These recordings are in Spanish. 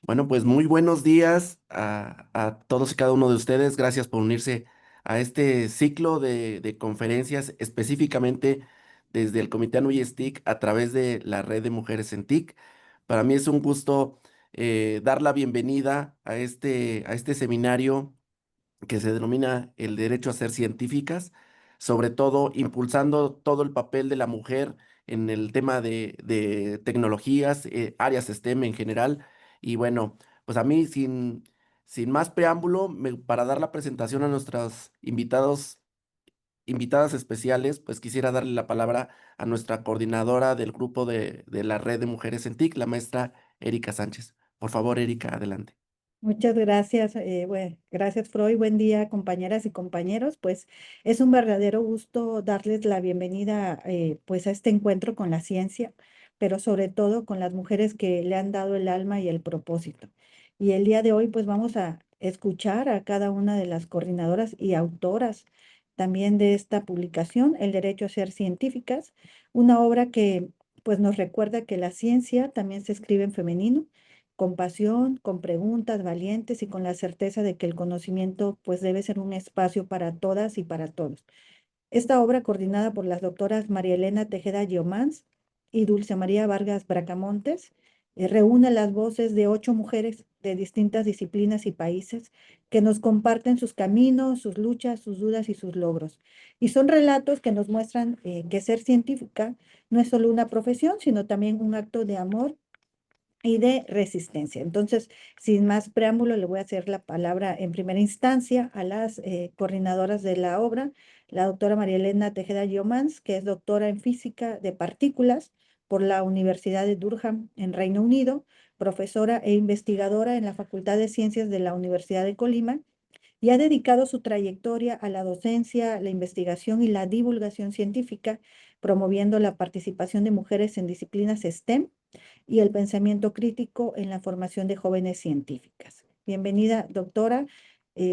Bueno, pues muy buenos días a todos y cada uno de ustedes. Gracias por unirse a este ciclo de conferencias, específicamente desde el Comité Anuyes TIC a través de la Red de Mujeres en TIC. Para mí es un gusto dar la bienvenida a este seminario que se denomina el derecho a ser científicas, sobre todo impulsando todo el papel de la mujer en el tema de tecnologías, áreas STEM en general. Y bueno, pues a mí sin más preámbulo, para dar la presentación a nuestros invitadas especiales, pues quisiera darle la palabra a nuestra coordinadora del grupo de la Red de Mujeres en TIC, la maestra Erika Sánchez. Por favor, Erika, adelante. Muchas gracias, bueno, gracias Freud, buen día compañeras y compañeros. Pues es un verdadero gusto darles la bienvenida pues a este encuentro con la ciencia, pero sobre todo con las mujeres que le han dado el alma y el propósito. Y el día de hoy pues vamos a escuchar a cada una de las coordinadoras y autoras también de esta publicación, El derecho a ser científicas, una obra que pues nos recuerda que la ciencia también se escribe en femenino con pasión, con preguntas valientes y con la certeza de que el conocimiento pues debe ser un espacio para todas y para todos. Esta obra, coordinada por las doctoras María Elena Tejeda Giomans y Dulce María Vargas Bracamontes, reúne las voces de 8 mujeres de distintas disciplinas y países que nos comparten sus caminos, sus luchas, sus dudas y sus logros. Y son relatos que nos muestran que ser científica no es solo una profesión, sino también un acto de amor y de resistencia. Entonces, sin más preámbulo, le voy a hacer la palabra en primera instancia a las coordinadoras de la obra, la doctora María Elena Tejeda Giomans, que es doctora en física de partículas por la Universidad de Durham en Reino Unido, profesora e investigadora en la Facultad de Ciencias de la Universidad de Colima, y ha dedicado su trayectoria a la docencia, la investigación y la divulgación científica, promoviendo la participación de mujeres en disciplinas STEM y el pensamiento crítico en la formación de jóvenes científicas. Bienvenida, doctora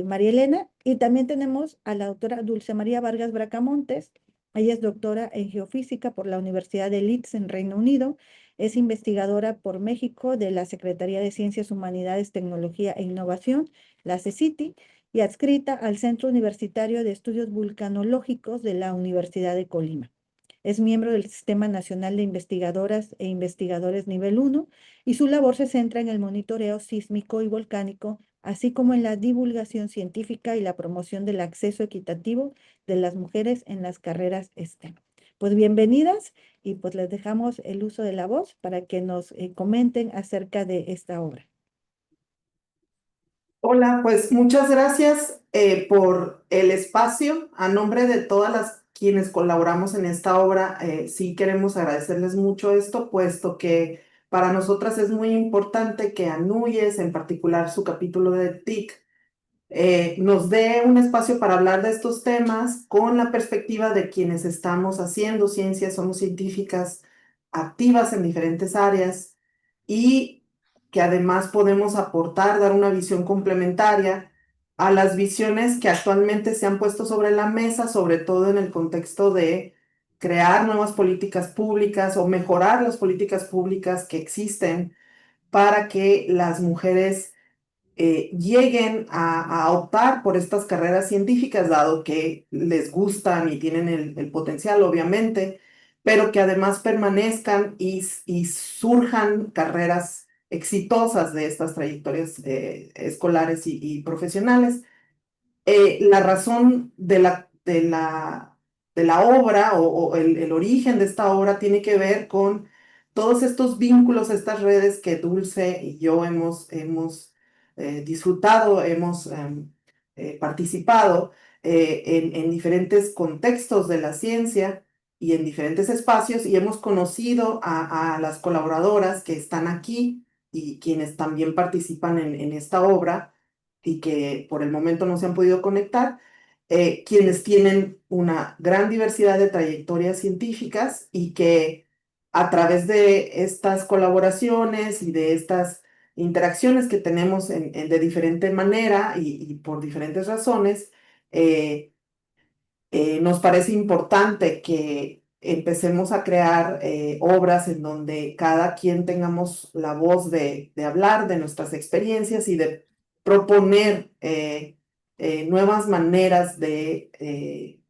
María Elena. Y también tenemos a la doctora Dulce María Vargas Bracamontes. Ella es doctora en geofísica por la Universidad de Leeds en Reino Unido. Es investigadora por México de la Secretaría de Ciencias, Humanidades, Tecnología e Innovación, la CECITI, y adscrita al Centro Universitario de Estudios Vulcanológicos de la Universidad de Colima. Es miembro del Sistema Nacional de Investigadoras e Investigadores Nivel 1 y su labor se centra en el monitoreo sísmico y volcánico, así como en la divulgación científica y la promoción del acceso equitativo de las mujeres en las carreras STEM. Pues bienvenidas y pues les dejamos el uso de la voz para que nos comenten acerca de esta obra. Hola, pues muchas gracias por el espacio. A nombre de todas las quienes colaboramos en esta obra, sí queremos agradecerles mucho esto, puesto que para nosotras es muy importante que ANUYES, en particular su capítulo de TIC, nos dé un espacio para hablar de estos temas con la perspectiva de quienes estamos haciendo ciencia, somos científicas activas en diferentes áreas y que además podemos aportar, dar una visión complementaria a las visiones que actualmente se han puesto sobre la mesa, sobre todo en el contexto de crear nuevas políticas públicas o mejorar las políticas públicas que existen para que las mujeres lleguen a optar por estas carreras científicas, dado que les gustan y tienen el potencial, obviamente, pero que además permanezcan y surjan carreras exitosas de estas trayectorias escolares y profesionales. La razón de la obra o el origen de esta obra tiene que ver con todos estos vínculos, estas redes que Dulce y yo hemos disfrutado, hemos participado en diferentes contextos de la ciencia y en diferentes espacios y hemos conocido a las colaboradoras que están aquí y quienes también participan en esta obra y que por el momento no se han podido conectar, quienes tienen una gran diversidad de trayectorias científicas y que a través de estas colaboraciones y de estas interacciones que tenemos de diferente manera y por diferentes razones, nos parece importante que empecemos a crear obras en donde cada quien tengamos la voz de hablar de nuestras experiencias y de proponer nuevas maneras de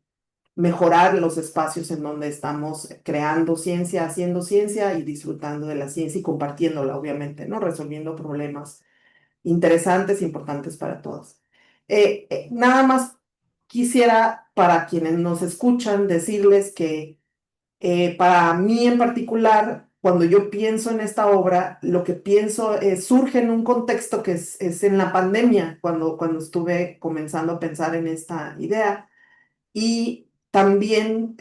mejorar los espacios en donde estamos creando ciencia, haciendo ciencia y disfrutando de la ciencia y compartiéndola, obviamente, ¿no? Resolviendo problemas interesantes e importantes para todos. Nada más quisiera, para quienes nos escuchan, decirles que para mí en particular, cuando yo pienso en esta obra, lo que pienso surge en un contexto que es en la pandemia, cuando estuve comenzando a pensar en esta idea. Y también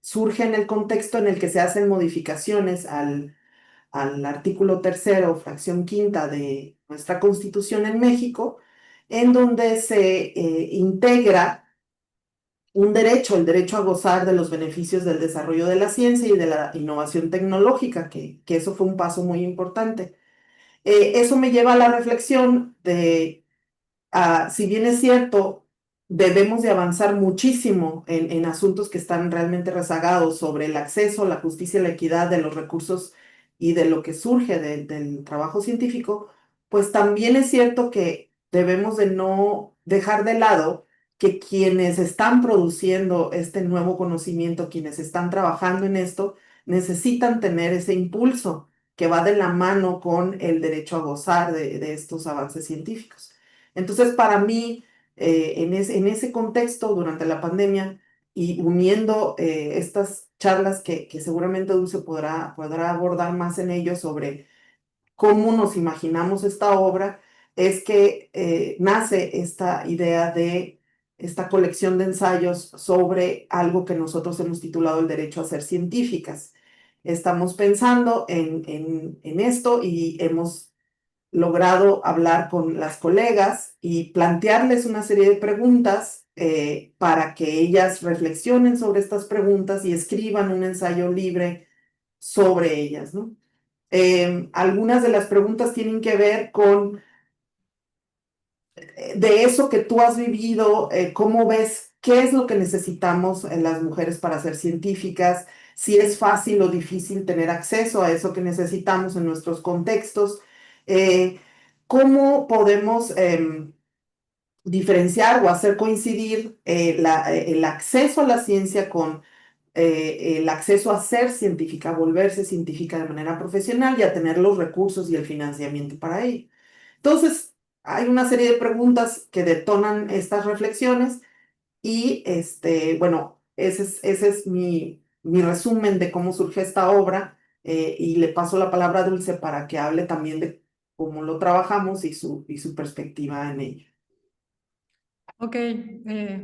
surge en el contexto en el que se hacen modificaciones al artículo 3º, fracción quinta de nuestra Constitución en México, en donde se integra un derecho, el derecho a gozar de los beneficios del desarrollo de la ciencia y de la innovación tecnológica, que eso fue un paso muy importante. Eso me lleva a la reflexión de si bien es cierto, debemos de avanzar muchísimo en asuntos que están realmente rezagados sobre el acceso, la justicia y la equidad de los recursos y de lo que surge del trabajo científico, pues también es cierto que debemos de no dejar de lado que quienes están produciendo este nuevo conocimiento, quienes están trabajando en esto, necesitan tener ese impulso que va de la mano con el derecho a gozar de estos avances científicos. Entonces, para mí, en ese contexto, durante la pandemia, y uniendo estas charlas que seguramente Dulce podrá abordar más en ello sobre cómo nos imaginamos esta obra, es que nace esta idea de esta colección de ensayos sobre algo que nosotros hemos titulado el derecho a ser científicas. Estamos pensando en esto y hemos logrado hablar con las colegas y plantearles una serie de preguntas para que ellas reflexionen sobre estas preguntas y escriban un ensayo libre sobre ellas, ¿no? Algunas de las preguntas tienen que ver con de eso que tú has vivido, cómo ves, qué es lo que necesitamos en las mujeres para ser científicas, si es fácil o difícil tener acceso a eso que necesitamos en nuestros contextos, eh, cómo podemos diferenciar o hacer coincidir el acceso a la ciencia con el acceso a ser científica, a volverse científica de manera profesional y a tener los recursos y el financiamiento para ello. Entonces, hay una serie de preguntas que detonan estas reflexiones y, bueno, ese es mi resumen de cómo surgió esta obra y le paso la palabra a Dulce para que hable también de cómo lo trabajamos y su perspectiva en ello. Ok,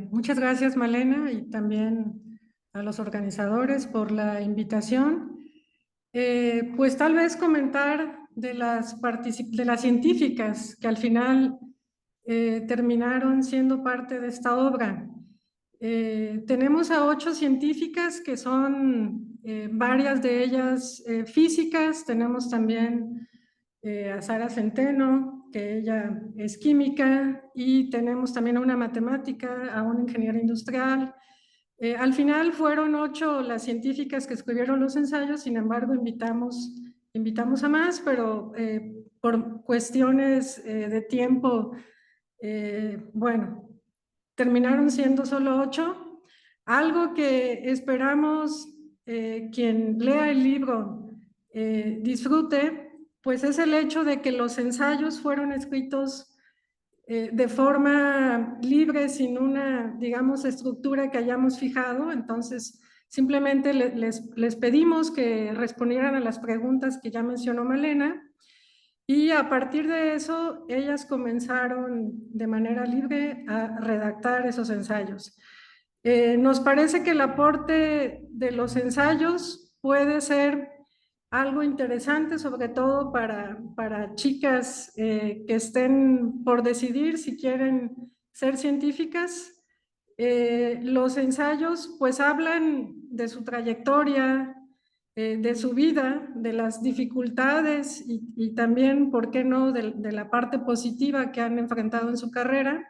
muchas gracias Malena y también a los organizadores por la invitación. Pues tal vez comentar de las científicas que al final terminaron siendo parte de esta obra. Tenemos a 8 científicas que son varias de ellas físicas. Tenemos también a Sara Centeno, que ella es química, y tenemos también a una matemática, a una ingeniera industrial. Al final fueron 8 las científicas que escribieron los ensayos, sin embargo invitamos a más, pero por cuestiones de tiempo, bueno, terminaron siendo solo 8. Algo que esperamos quien lea el libro disfrute, pues es el hecho de que los ensayos fueron escritos de forma libre, sin una, digamos, estructura que hayamos fijado. Entonces, simplemente les pedimos que respondieran a las preguntas que ya mencionó Malena, y a partir de eso, ellas comenzaron de manera libre a redactar esos ensayos. Nos parece que el aporte de los ensayos puede ser algo interesante, sobre todo para chicas que estén por decidir si quieren ser científicas. Los ensayos pues hablan de su trayectoria, de su vida, de las dificultades y también, ¿por qué no?, de la parte positiva que han enfrentado en su carrera.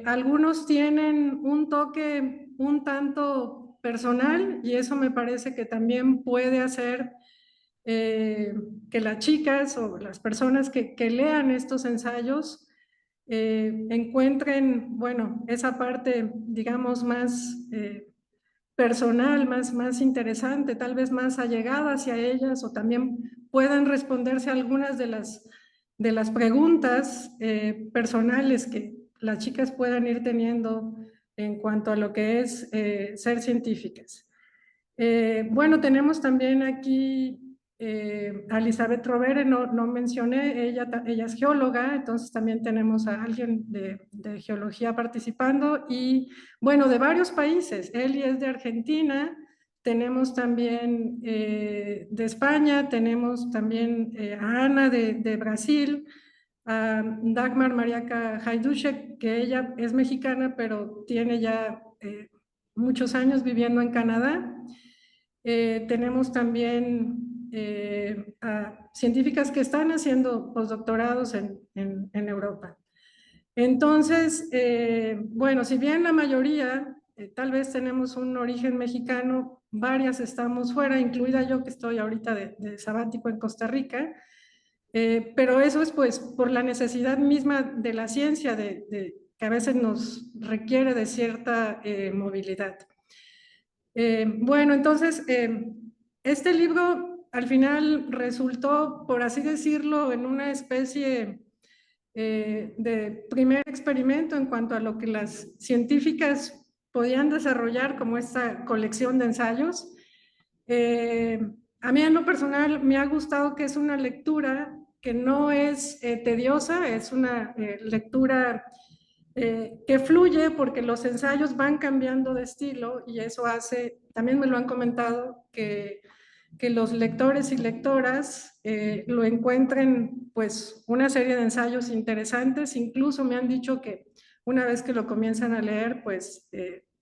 Algunos tienen un toque un tanto personal, y eso me parece que también puede hacer que las chicas o las personas que lean estos ensayos encuentren, bueno, esa parte, digamos, más personal, más interesante, tal vez más allegada hacia ellas, o también puedan responderse a algunas de las preguntas personales que las chicas puedan ir teniendo en cuanto a lo que es ser científicas. Bueno, tenemos también aquí a Elizabeth Rovere, no mencioné, ella es geóloga, entonces también tenemos a alguien de geología participando, y bueno, de varios países. Eli es de Argentina, tenemos también de España, tenemos también a Ana de Brasil, a Dagmar Mariaca Hajduszek, que ella es mexicana, pero tiene ya muchos años viviendo en Canadá. Tenemos también a científicas que están haciendo postdoctorados en Europa. Entonces, bueno, si bien la mayoría tal vez tenemos un origen mexicano, varias estamos fuera, incluida yo que estoy ahorita de sabático en Costa Rica, pero eso es pues por la necesidad misma de la ciencia, que a veces nos requiere de cierta movilidad. Bueno, entonces, este libro al final resultó, por así decirlo, en una especie de primer experimento en cuanto a lo que las científicas podían desarrollar como esta colección de ensayos. A mí en lo personal me ha gustado que es una lectura que no es tediosa, es una lectura que fluye porque los ensayos van cambiando de estilo, y eso hace, también me lo han comentado, que los lectores y lectoras lo encuentren pues una serie de ensayos interesantes. Incluso me han dicho que una vez que lo comienzan a leer pues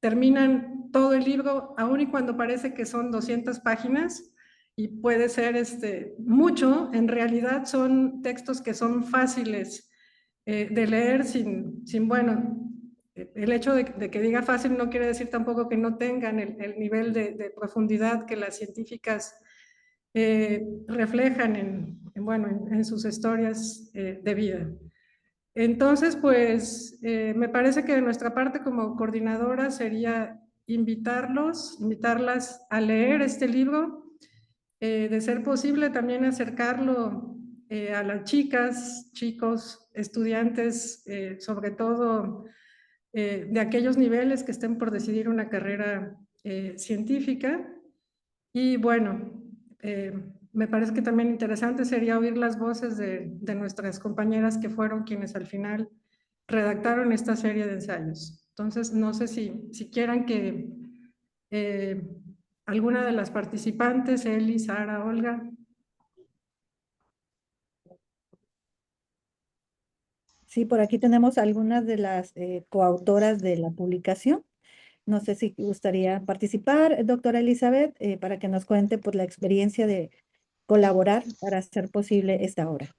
terminan todo el libro, aun y cuando parece que son 200 páginas y puede ser mucho, en realidad son textos que son fáciles de leer bueno, el hecho de que diga fácil no quiere decir tampoco que no tengan el nivel de profundidad que las científicas reflejan bueno, en sus historias de vida. Entonces, pues, me parece que de nuestra parte como coordinadora sería invitarlas a leer este libro, de ser posible también acercarlo a las chicas, chicos, estudiantes, sobre todo de aquellos niveles que estén por decidir una carrera científica. Y bueno, me parece que también interesante sería oír las voces de nuestras compañeras que fueron quienes al final redactaron esta serie de ensayos. Entonces, no sé si quieran que alguna de las participantes, Eli, Sara, Olga. Sí, por aquí tenemos algunas de las coautoras de la publicación. No sé si gustaría participar, doctora Elizabeth, para que nos cuente pues, la experiencia de colaborar para hacer posible esta obra.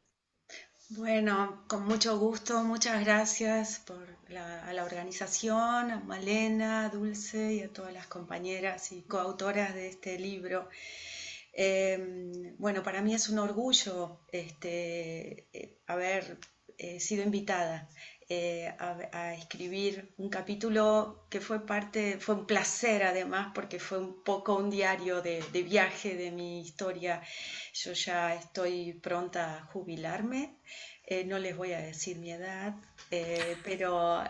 Bueno, con mucho gusto, muchas gracias a la organización, a Malena, a Dulce y a todas las compañeras y coautoras de este libro. Bueno, para mí es un orgullo haber sido invitada a escribir un capítulo que fue un placer además, porque fue un poco un diario de viaje de mi historia. Yo ya estoy pronta a jubilarme. No les voy a decir mi edad, pero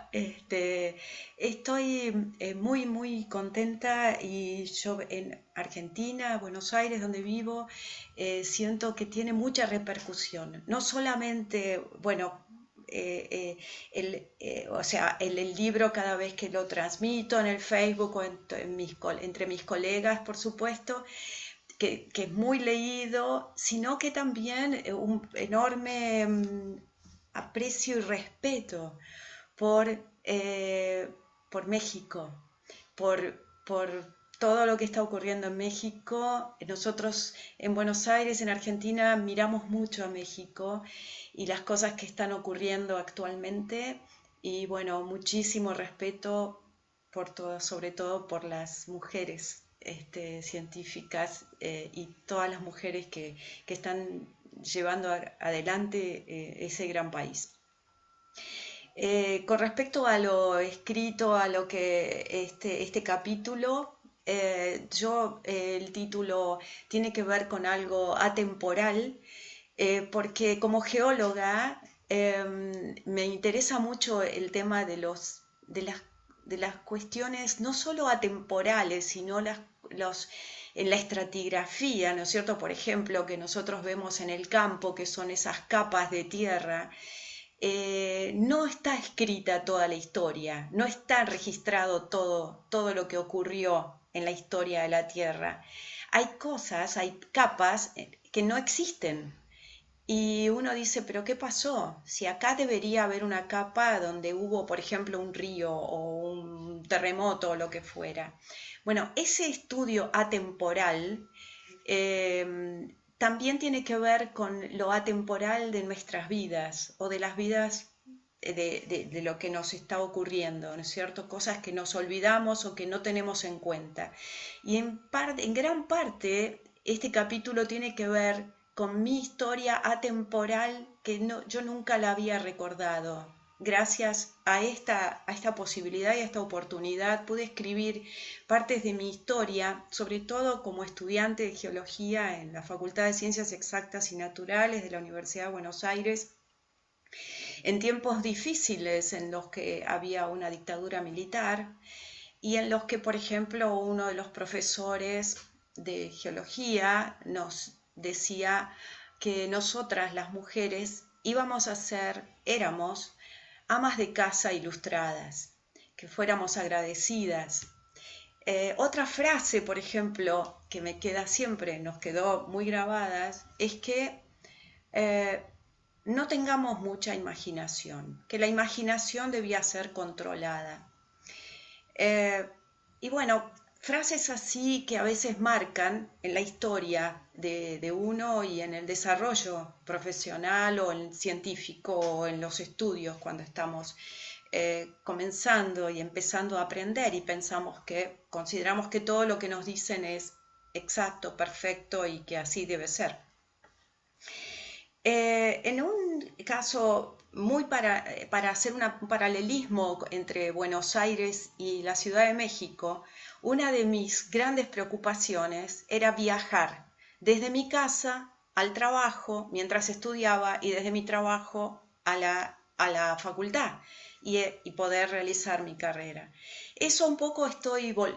estoy muy, muy contenta, y yo en Argentina, Buenos Aires, donde vivo, siento que tiene mucha repercusión. No solamente, bueno, o sea, el libro cada vez que lo transmito en el Facebook o entre mis colegas, por supuesto, que es muy leído, sino que también un enorme aprecio y respeto por, por México, por todo lo que está ocurriendo en México. Nosotros en Buenos Aires, en Argentina, miramos mucho a México y las cosas que están ocurriendo actualmente, y bueno, muchísimo respeto sobre todo por las mujeres científicas y todas las mujeres que están llevando adelante ese gran país. Con respecto a lo escrito, a lo que este capítulo, el título tiene que ver con algo atemporal, porque como geóloga me interesa mucho el tema de las cuestiones no solo atemporales, sino en la estratigrafía, ¿no es cierto? Por ejemplo, que nosotros vemos en el campo, que son esas capas de tierra. No está escrita toda la historia, no está registrado todo lo que ocurrió en la historia de la Tierra. Hay cosas, hay capas que no existen. Y uno dice, pero ¿qué pasó? Si acá debería haber una capa donde hubo, por ejemplo, un río o un terremoto o lo que fuera. Bueno, ese estudio atemporal también tiene que ver con lo atemporal de nuestras vidas o de las vidas de lo que nos está ocurriendo, ¿no es cierto? Cosas que nos olvidamos o que no tenemos en cuenta. Y en gran parte este capítulo tiene que ver con mi historia atemporal que yo nunca la había recordado. Gracias a esta posibilidad y a esta oportunidad pude escribir partes de mi historia, sobre todo como estudiante de geología en la Facultad de Ciencias Exactas y Naturales de la Universidad de Buenos Aires, en tiempos difíciles en los que había una dictadura militar y en los que, por ejemplo, uno de los profesores de geología nos decía que nosotras las mujeres éramos amas de casa ilustradas, que fuéramos agradecidas. Otra frase, por ejemplo, que me queda siempre, nos quedó muy grabadas, es que no tengamos mucha imaginación, que la imaginación debía ser controlada. Y bueno, frases así que a veces marcan en la historia de uno y en el desarrollo profesional o en científico o en los estudios cuando estamos comenzando y empezando a aprender y consideramos que todo lo que nos dicen es exacto, perfecto y que así debe ser. En un caso para hacer un paralelismo entre Buenos Aires y la Ciudad de México, una de mis grandes preocupaciones era viajar desde mi casa al trabajo mientras estudiaba y desde mi trabajo a la facultad y poder realizar mi carrera. Eso un poco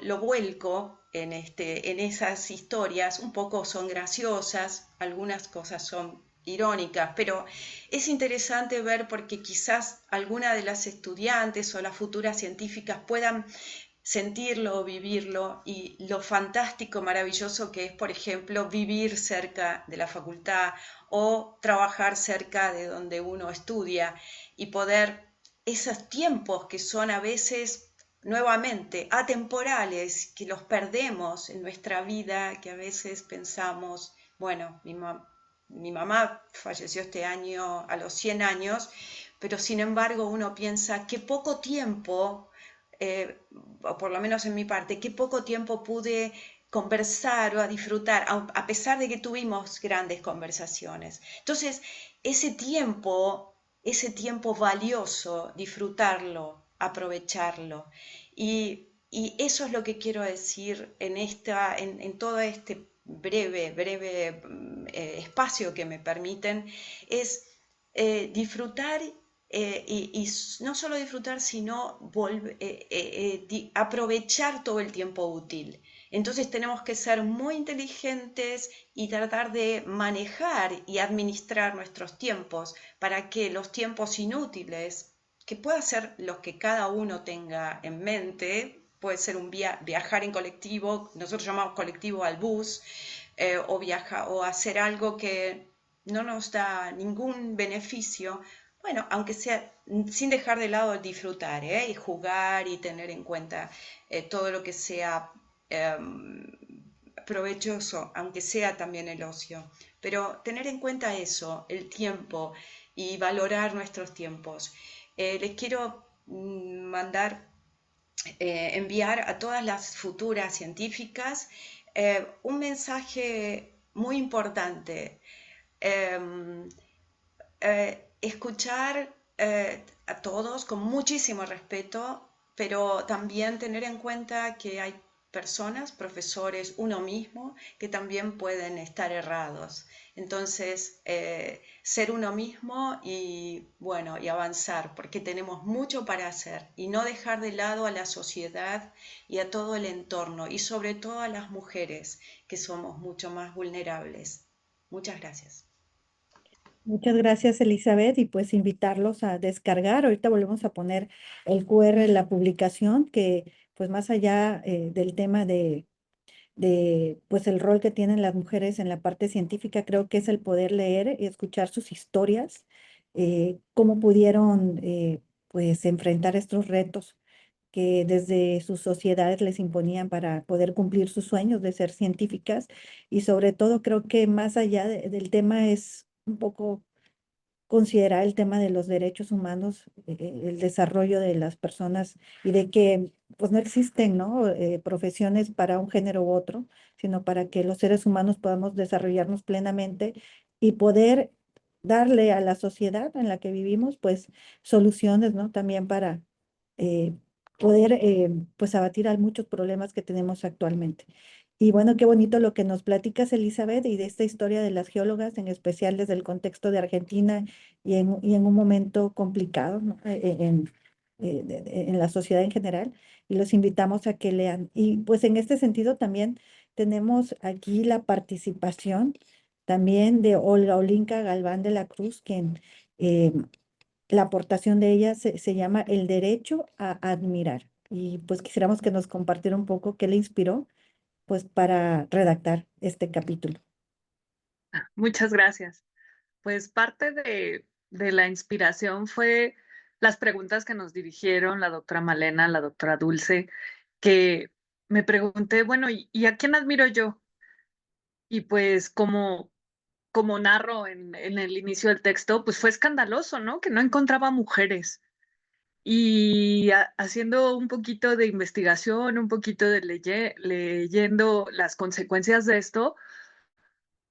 lo vuelco en esas historias, un poco son graciosas, algunas cosas son irónicas, pero es interesante ver porque quizás alguna de las estudiantes o las futuras científicas puedan sentirlo o vivirlo y lo fantástico, maravilloso que es, por ejemplo, vivir cerca de la facultad o trabajar cerca de donde uno estudia y poder esos tiempos que son a veces nuevamente atemporales, que los perdemos en nuestra vida, que a veces pensamos, bueno, mi mamá falleció este año a los 100 años, pero sin embargo uno piensa qué poco tiempo, o por lo menos en mi parte, qué poco tiempo pude conversar o a disfrutar, a pesar de que tuvimos grandes conversaciones. Entonces, ese tiempo valioso, disfrutarlo, aprovecharlo. Y eso es lo que quiero decir en todo este breve espacio que me permiten, es disfrutar y no solo disfrutar, sino aprovechar todo el tiempo útil. Entonces tenemos que ser muy inteligentes y tratar de manejar y administrar nuestros tiempos para que los tiempos inútiles, que pueda ser los que cada uno tenga en mente, puede ser viajar en colectivo, nosotros llamamos colectivo al bus, o hacer algo que no nos da ningún beneficio, bueno, aunque sea sin dejar de lado el disfrutar, y jugar y tener en cuenta todo lo que sea provechoso, aunque sea también el ocio. Pero tener en cuenta eso, el tiempo y valorar nuestros tiempos. Les quiero mandar enviar a todas las futuras científicas un mensaje muy importante. Em, Escuchar a todos con muchísimo respeto, pero también tener en cuenta que hay personas, profesores, uno mismo, que también pueden estar errados. Entonces, ser uno mismo y bueno, y avanzar, porque tenemos mucho para hacer y no dejar de lado a la sociedad y a todo el entorno y sobre todo a las mujeres, que somos mucho más vulnerables. Muchas gracias. Muchas gracias, Elizabeth, y pues invitarlos a descargar. Ahorita volvemos a poner el QR en la publicación, que pues más allá del tema de pues el rol que tienen las mujeres en la parte científica, creo que es el poder leer y escuchar sus historias, cómo pudieron pues enfrentar estos retos que desde sus sociedades les imponían para poder cumplir sus sueños de ser científicas. Y sobre todo creo que más allá del tema es un poco considerar el tema de los derechos humanos, el desarrollo de las personas y de que pues no existen, ¿no? Profesiones para un género u otro, sino para que los seres humanos podamos desarrollarnos plenamente y poder darle a la sociedad en la que vivimos pues soluciones, ¿no? También para eh, poder pues abatir a muchos problemas que tenemos actualmente. Y bueno, qué bonito lo que nos platicas, Elizabeth, y de esta historia de las geólogas, en especial desde el contexto de Argentina y en un momento complicado, ¿no? En la sociedad en general, y los invitamos a que lean. Y pues en este sentido también tenemos aquí la participación también de Olga Olinka Galván de la Cruz, quien eh, la aportación de ella se llama El derecho a admirar. Y pues quisiéramos que nos compartiera un poco qué le inspiró pues para redactar este capítulo. Muchas gracias. Pues parte de la inspiración fue las preguntas que nos dirigieron la doctora Malena, la doctora Dulce, que me pregunté, bueno, ¿y a quién admiro yo? Y pues como narro en el inicio del texto, pues fue escandaloso, ¿no? Que no encontraba mujeres. Y haciendo un poquito de investigación, un poquito de leyendo las consecuencias de esto,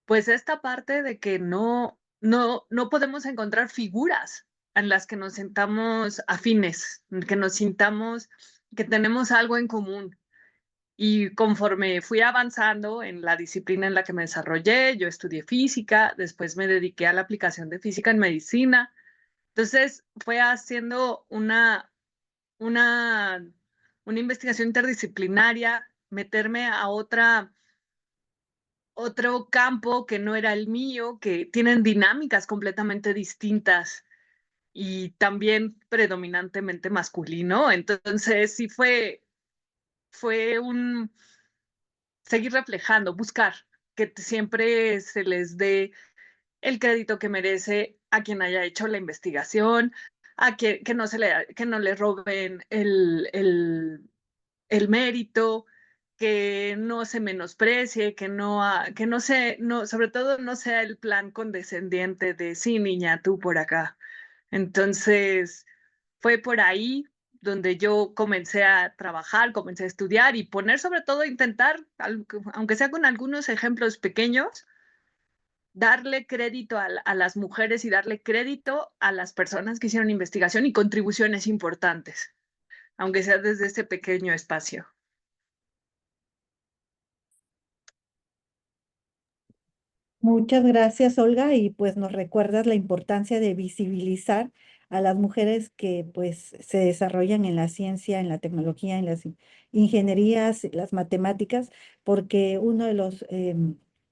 pues esta parte de que no podemos encontrar figuras en las que nos sintamos afines, que nos sintamos que tenemos algo en común. Y conforme fui avanzando en la disciplina en la que me desarrollé, yo estudié física, después me dediqué a la aplicación de física en medicina. Entonces fue haciendo una, una investigación interdisciplinaria, meterme a otro campo que no era el mío, que tienen dinámicas completamente distintas y también predominantemente masculino. Entonces sí fue un seguir reflejando, buscar que siempre se les dé el crédito que merece a quien haya hecho la investigación, que no le roben el mérito, que no se menosprecie, que no se, no, sobre todo no sea el plan condescendiente de sí, niña, tú por acá. Entonces, fue por ahí donde yo comencé a trabajar, comencé a estudiar y poner sobre todo, intentar, aunque sea con algunos ejemplos pequeños, darle crédito a las mujeres y darle crédito a las personas que hicieron investigación y contribuciones importantes, aunque sea desde este pequeño espacio. Muchas gracias, Olga, y pues nos recuerdas la importancia de visibilizar a las mujeres que pues se desarrollan en la ciencia, en la tecnología, en las ingenierías, las matemáticas, porque uno de los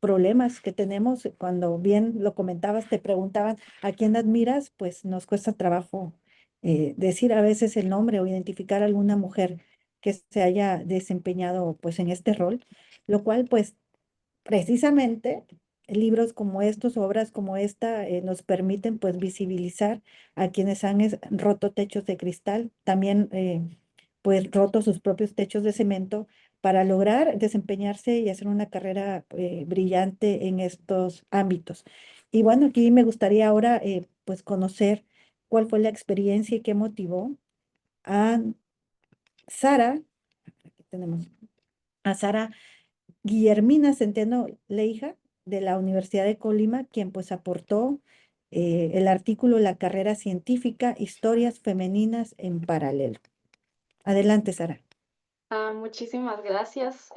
problemas que tenemos, cuando bien lo comentabas, te preguntaban a quién admiras, pues nos cuesta trabajo decir a veces el nombre o identificar a alguna mujer que se haya desempeñado pues en este rol, lo cual pues precisamente libros como estos, obras como esta, nos permiten pues visibilizar a quienes han roto techos de cristal, también pues roto sus propios techos de cemento para lograr desempeñarse y hacer una carrera brillante en estos ámbitos. Y bueno, aquí me gustaría ahora pues conocer cuál fue la experiencia y qué motivó a Sara, aquí tenemos a Sara Guillermina Centeno Leija, de la Universidad de Colima, quien pues aportó el artículo La carrera científica, historias femeninas en paralelo. Adelante, Sara. Muchísimas gracias.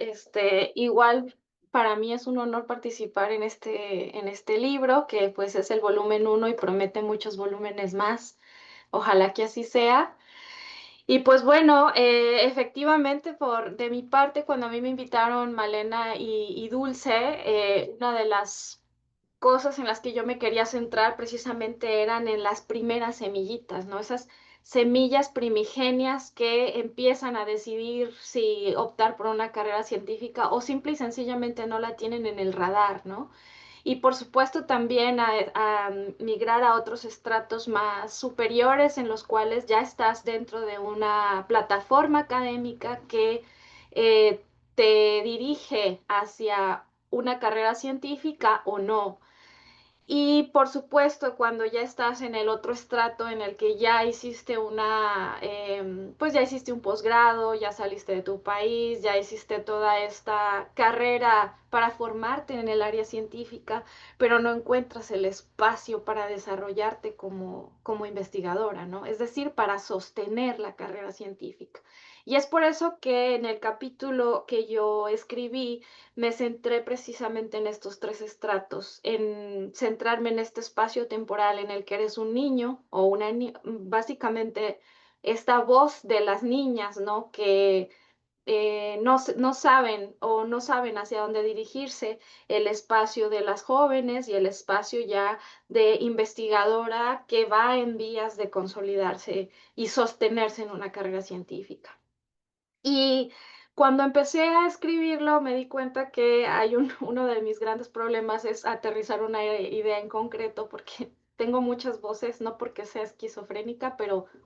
Igual para mí es un honor participar en este libro, que pues es el volumen 1 y promete muchos volúmenes más. Ojalá que así sea. Y pues bueno, efectivamente, de mi parte, cuando a mí me invitaron Malena y Dulce, una de las cosas en las que yo me quería centrar precisamente eran en las primeras semillitas, ¿no? Esas semillas primigenias que empiezan a decidir si optar por una carrera científica o simple y sencillamente no la tienen en el radar, ¿no? Y por supuesto también a migrar a otros estratos más superiores en los cuales ya estás dentro de una plataforma académica que eh, te dirige hacia una carrera científica o no. Y por supuesto, cuando ya estás en el otro estrato en el que ya hiciste pues ya hiciste un posgrado, ya saliste de tu país, ya hiciste toda esta carrera para formarte en el área científica, pero no encuentras el espacio para desarrollarte como investigadora, ¿no? Es decir, para sostener la carrera científica. Y es por eso que en el capítulo que yo escribí, me centré precisamente en estos tres estratos, en centrarme en este espacio temporal en el que eres un niño o una niña, básicamente esta voz de las niñas, ¿no? Que no saben o no saben hacia dónde dirigirse, el espacio de las jóvenes y el espacio ya de investigadora que va en vías de consolidarse y sostenerse en una carrera científica. Y cuando empecé a escribirlo, me di cuenta que uno de mis grandes problemas es aterrizar una idea en concreto, porque tengo muchas voces, no porque sea esquizofrénica,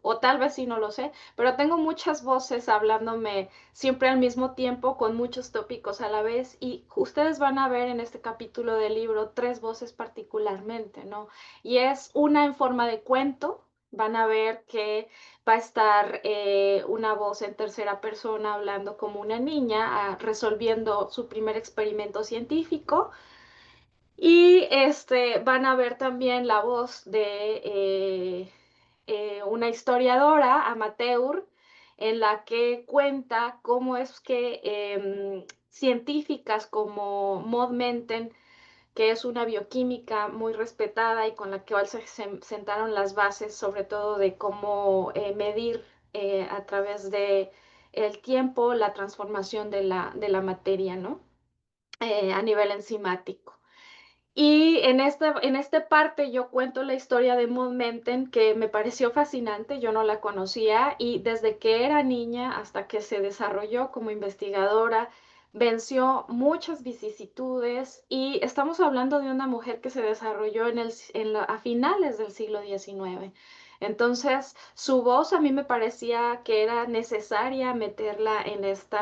o tal vez sí, no lo sé, pero tengo muchas voces hablándome siempre al mismo tiempo, con muchos tópicos a la vez, y ustedes van a ver en este capítulo del libro tres voces particularmente, ¿no? Y es una en forma de cuento. Van a ver que va a estar una voz en tercera persona hablando como una niña, resolviendo su primer experimento científico. Y van a ver también la voz de una historiadora amateur en la que cuenta cómo es que científicas como Maud Menten, que es una bioquímica muy respetada y con la que se sentaron las bases, sobre todo de cómo medir a través de el tiempo la transformación de la materia, ¿no? A nivel enzimático. Y en esta parte yo cuento la historia de Maud Menten, que me pareció fascinante, yo no la conocía, y desde que era niña hasta que se desarrolló como investigadora, venció muchas vicisitudes, y estamos hablando de una mujer que se desarrolló a finales del siglo XIX. Entonces, su voz a mí me parecía que era necesaria meterla en este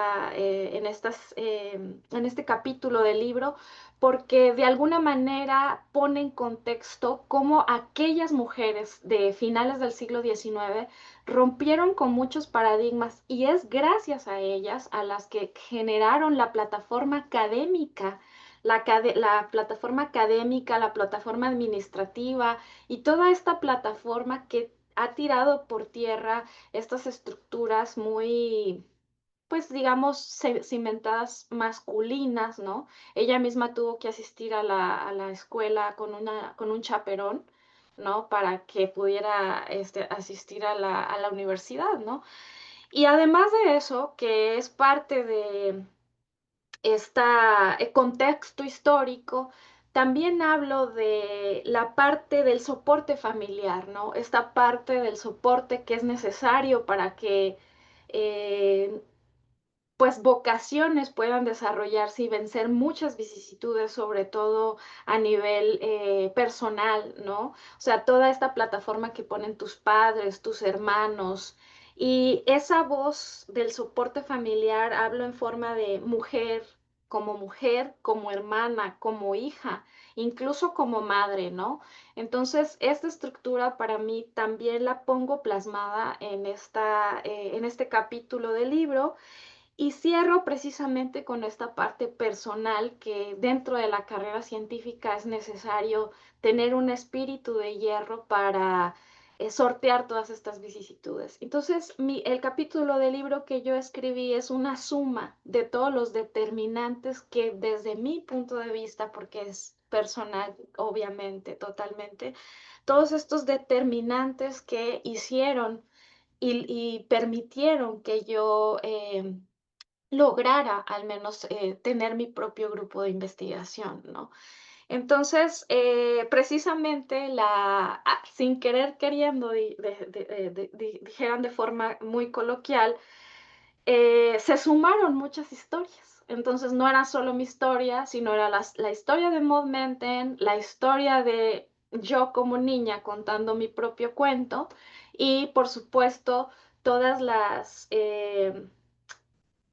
capítulo del libro, porque de alguna manera pone en contexto cómo aquellas mujeres de finales del siglo XIX rompieron con muchos paradigmas, y es gracias a ellas a las que generaron la plataforma académica, la plataforma académica, la plataforma administrativa y toda esta plataforma que ha tirado por tierra estas estructuras muy, pues digamos, cimentadas masculinas, ¿no? Ella misma tuvo que asistir a la escuela con un chaperón, ¿no? Para que pudiera asistir a la universidad, ¿no? Y además de eso, que es parte de este contexto histórico, también hablo de la parte del soporte familiar, ¿no? Esta parte del soporte que es necesario para que eh, pues vocaciones puedan desarrollarse y vencer muchas vicisitudes, sobre todo a nivel personal, ¿no? O sea, toda esta plataforma que ponen tus padres, tus hermanos, y esa voz del soporte familiar, hablo en forma de mujer como mujer, como hermana, como hija, incluso como madre, ¿no? Entonces, esta estructura para mí también la pongo plasmada en este capítulo del libro y cierro precisamente con esta parte personal que dentro de la carrera científica es necesario tener un espíritu de hierro para sortear todas estas vicisitudes. Entonces, el capítulo del libro que yo escribí es una suma de todos los determinantes que desde mi punto de vista, porque es personal, obviamente, totalmente, todos estos determinantes que hicieron y permitieron que yo lograra al menos tener mi propio grupo de investigación, ¿no? Entonces, precisamente sin querer queriendo, dijeran de forma muy coloquial, se sumaron muchas historias. Entonces, no era solo mi historia, sino era la historia de Maud Menten, la historia de yo como niña contando mi propio cuento y, por supuesto, todas las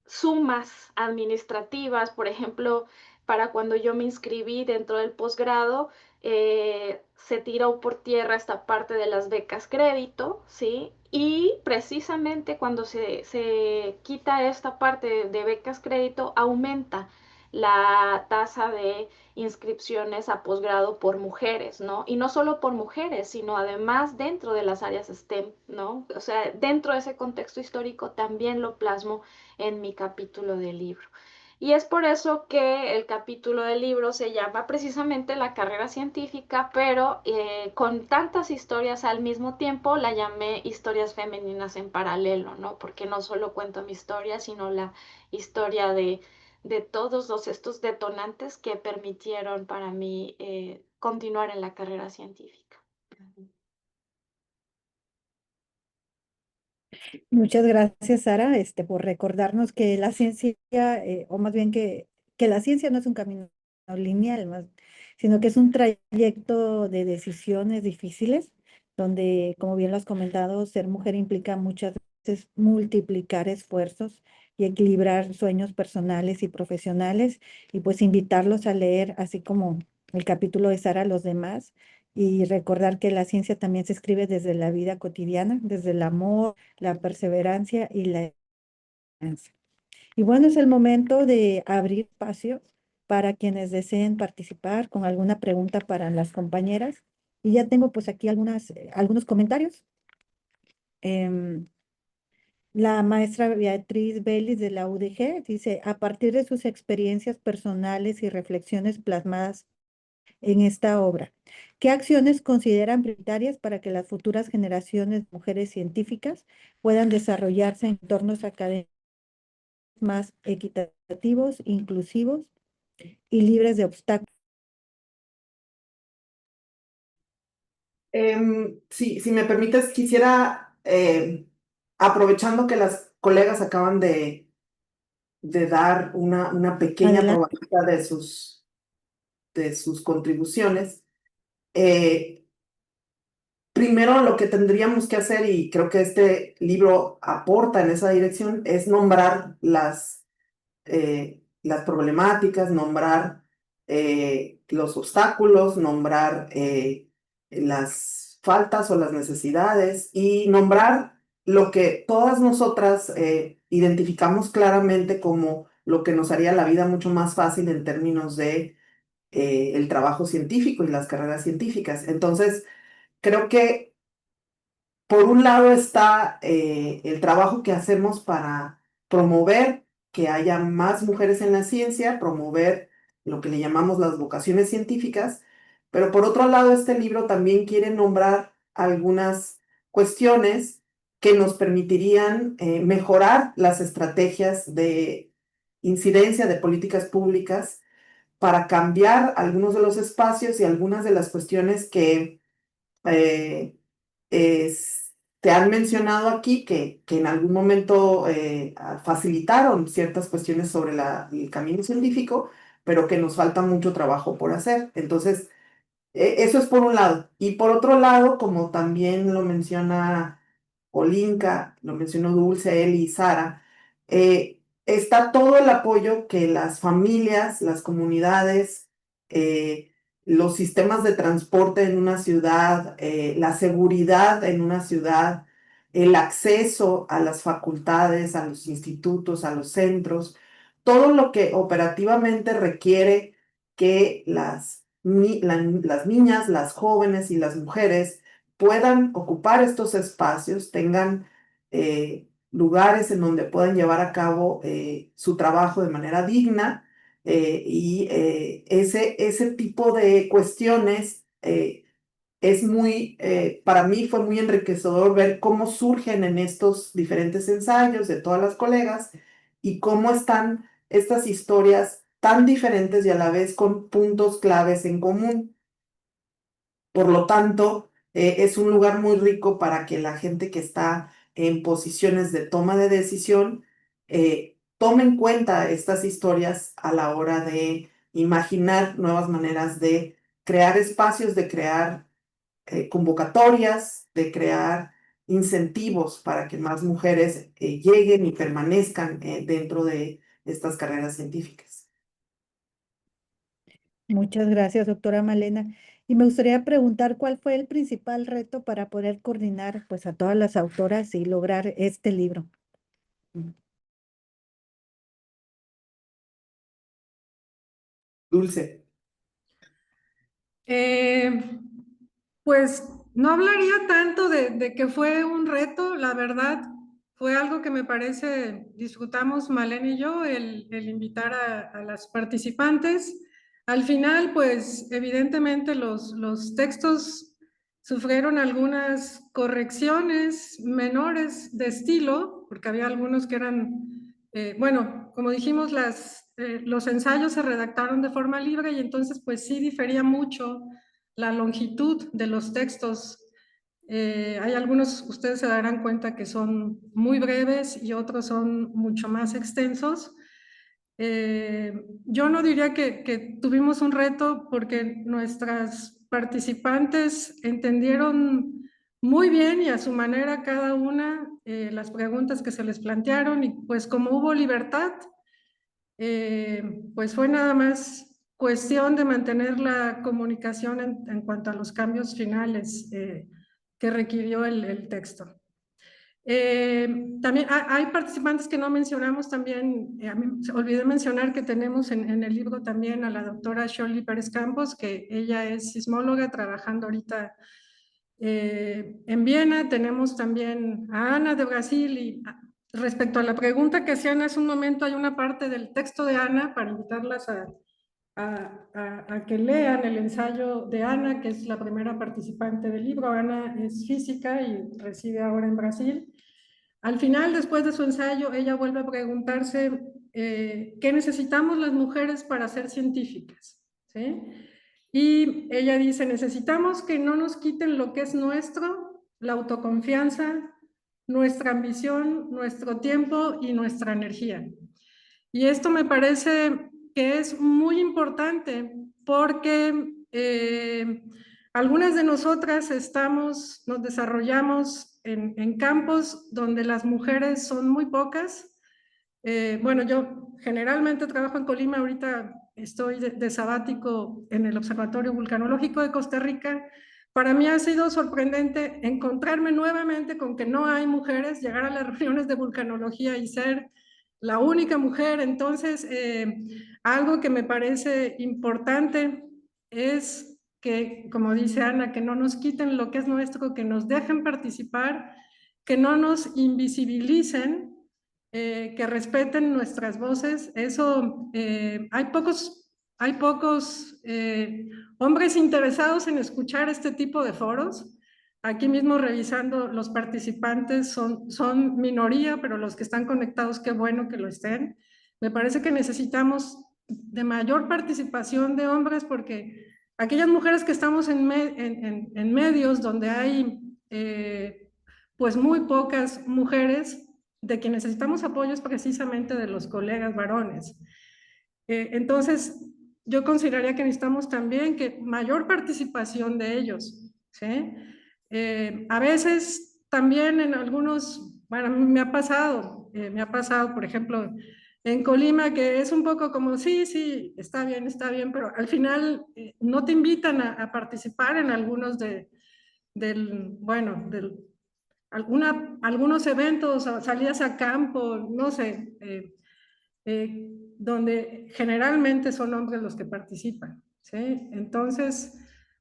sumas administrativas, por ejemplo, para cuando yo me inscribí dentro del posgrado, se tiró por tierra esta parte de las becas crédito, ¿sí? Y precisamente cuando se quita esta parte de becas crédito, aumenta la tasa de inscripciones a posgrado por mujeres, ¿no? Y no solo por mujeres, sino además dentro de las áreas STEM, ¿no? O sea, dentro de ese contexto histórico también lo plasmo en mi capítulo del libro. Y es por eso que el capítulo del libro se llama precisamente La carrera científica, pero con tantas historias al mismo tiempo la llamé historias femeninas en paralelo, ¿no? Porque no solo cuento mi historia, sino la historia de todos estos detonantes que permitieron para mí continuar en la carrera científica. Muchas gracias, Sara, por recordarnos que la ciencia, o más bien que la ciencia no es un camino lineal, sino que es un trayecto de decisiones difíciles, donde, como bien lo has comentado, ser mujer implica muchas veces multiplicar esfuerzos y equilibrar sueños personales y profesionales, y pues invitarlos a leer, así como el capítulo de Sara, a los demás, y recordar que la ciencia también se escribe desde la vida cotidiana, desde el amor, la perseverancia y la esperanza. Y bueno, es el momento de abrir espacio para quienes deseen participar con alguna pregunta para las compañeras. Y ya tengo pues aquí algunos comentarios. Em, la maestra Beatriz Vélez de la UDG dice, a partir de sus experiencias personales y reflexiones plasmadas en esta obra, ¿qué acciones consideran prioritarias para que las futuras generaciones de mujeres científicas puedan desarrollarse en entornos académicos más equitativos, inclusivos y libres de obstáculos? Si me permites, quisiera, aprovechando que las colegas acaban de dar una pequeña Adelante. probadita de sus contribuciones, eh, primero lo que tendríamos que hacer, y creo que este libro aporta en esa dirección, es nombrar las problemáticas, nombrar los obstáculos, nombrar las faltas o las necesidades y nombrar lo que todas nosotras identificamos claramente como lo que nos haría la vida mucho más fácil en términos de el trabajo científico y las carreras científicas. Entonces, creo que por un lado está el trabajo que hacemos para promover que haya más mujeres en la ciencia, promover lo que le llamamos las vocaciones científicas, pero por otro lado este libro también quiere nombrar algunas cuestiones que nos permitirían mejorar las estrategias de incidencia de políticas públicas para cambiar algunos de los espacios y algunas de las cuestiones que eh, te han mencionado aquí que en algún momento facilitaron ciertas cuestiones sobre el camino científico, pero que nos falta mucho trabajo por hacer. Entonces, eso es por un lado. Y por otro lado, como también lo menciona Olinka, lo mencionó Dulce, Eli y Sara, está todo el apoyo que las familias, las comunidades, los sistemas de transporte en una ciudad, la seguridad en una ciudad, el acceso a las facultades, a los institutos, a los centros, todo lo que operativamente requiere que las niñas, las jóvenes y las mujeres puedan ocupar estos espacios, tengan lugares en donde puedan llevar a cabo su trabajo de manera digna, y ese tipo de cuestiones es para mí fue muy enriquecedor ver cómo surgen en estos diferentes ensayos de todas las colegas y cómo están estas historias tan diferentes y a la vez con puntos claves en común. Por lo tanto, es un lugar muy rico para que la gente que está en posiciones de toma de decisión tome en cuenta estas historias a la hora de imaginar nuevas maneras de crear espacios, de crear convocatorias, de crear incentivos para que más mujeres lleguen y permanezcan dentro de estas carreras científicas. Muchas gracias, doctora Malena. Y me gustaría preguntar cuál fue el principal reto para poder coordinar pues a todas las autoras y lograr este libro. Dulce. Pues no hablaría tanto de que fue un reto, la verdad, fue algo que me parece, disfrutamos Malena y yo, el invitar a las participantes. Al final, pues evidentemente los textos sufrieron algunas correcciones menores de estilo, porque había algunos que eran, bueno, como dijimos, los ensayos se redactaron de forma libre y entonces pues sí difería mucho la longitud de los textos. Hay algunos, ustedes se darán cuenta que son muy breves y otros son mucho más extensos. Yo no diría que tuvimos un reto porque nuestras participantes entendieron muy bien y a su manera cada una las preguntas que se les plantearon y pues como hubo libertad, pues fue nada más cuestión de mantener la comunicación en cuanto a los cambios finales que requirió el texto. También hay participantes que no mencionamos también, a mí olvidé mencionar que tenemos en el libro también a la doctora Shirley Pérez Campos, que ella es sismóloga trabajando ahorita en Viena. Tenemos también a Ana de Brasil y respecto a la pregunta que hacían hace un momento, hay una parte del texto de Ana para invitarlas a que lean el ensayo de Ana, que es la primera participante del libro. Ana es física y reside ahora en Brasil. Al final, después de su ensayo, ella vuelve a preguntarse ¿qué necesitamos las mujeres para ser científicas? ¿Sí? Y ella dice, necesitamos que no nos quiten lo que es nuestro, la autoconfianza, nuestra ambición, nuestro tiempo y nuestra energía. Y esto me parece que es muy importante porque algunas de nosotras nos desarrollamos en campos donde las mujeres son muy pocas. Bueno, yo generalmente trabajo en Colima, ahorita estoy de sabático en el Observatorio Vulcanológico de Costa Rica. Para mí ha sido sorprendente encontrarme nuevamente con que no hay mujeres, llegar a las reuniones de vulcanología y ser la única mujer. Entonces, algo que me parece importante es que, como dice Ana, que no nos quiten lo que es nuestro, que nos dejen participar, que no nos invisibilicen, que respeten nuestras voces. Eso, hay pocos hombres interesados en escuchar este tipo de foros. Aquí mismo revisando, los participantes son minoría, pero los que están conectados, qué bueno que lo estén. Me parece que necesitamos de mayor participación de hombres porque aquellas mujeres que estamos en medios donde hay pues muy pocas mujeres, de quien necesitamos apoyo es precisamente de los colegas varones. Entonces, yo consideraría que necesitamos también que mayor participación de ellos, ¿sí? A veces también en algunos, bueno, me ha pasado, por ejemplo, en Colima, que es un poco como, sí, sí, está bien, pero al final no te invitan a participar en algunos algunos eventos, salidas a campo, no sé, donde generalmente son hombres los que participan, ¿sí? Entonces,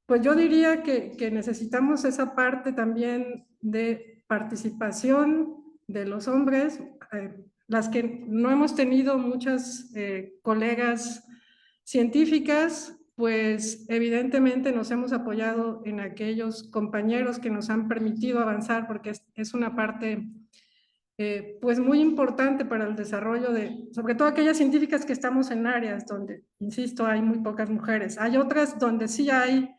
pues yo diría que necesitamos esa parte también de participación de los hombres, las que no hemos tenido muchas colegas científicas, pues evidentemente nos hemos apoyado en aquellos compañeros que nos han permitido avanzar, porque es una parte pues muy importante para el desarrollo de, sobre todo aquellas científicas que estamos en áreas donde, insisto, hay muy pocas mujeres. Hay otras donde sí hay,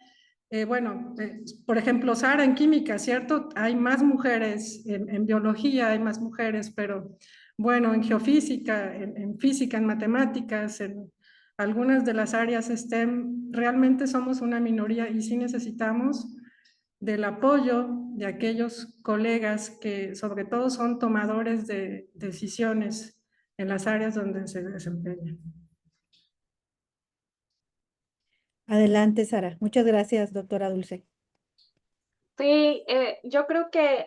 por ejemplo, Sara en química, ¿cierto? Hay más mujeres, en biología hay más mujeres, pero bueno, en geofísica, en física, en matemáticas, en algunas de las áreas STEM, realmente somos una minoría y sí necesitamos del apoyo de aquellos colegas que sobre todo son tomadores de decisiones en las áreas donde se desempeñan. Adelante, Sara. Muchas gracias, doctora Dulce. Sí, yo creo que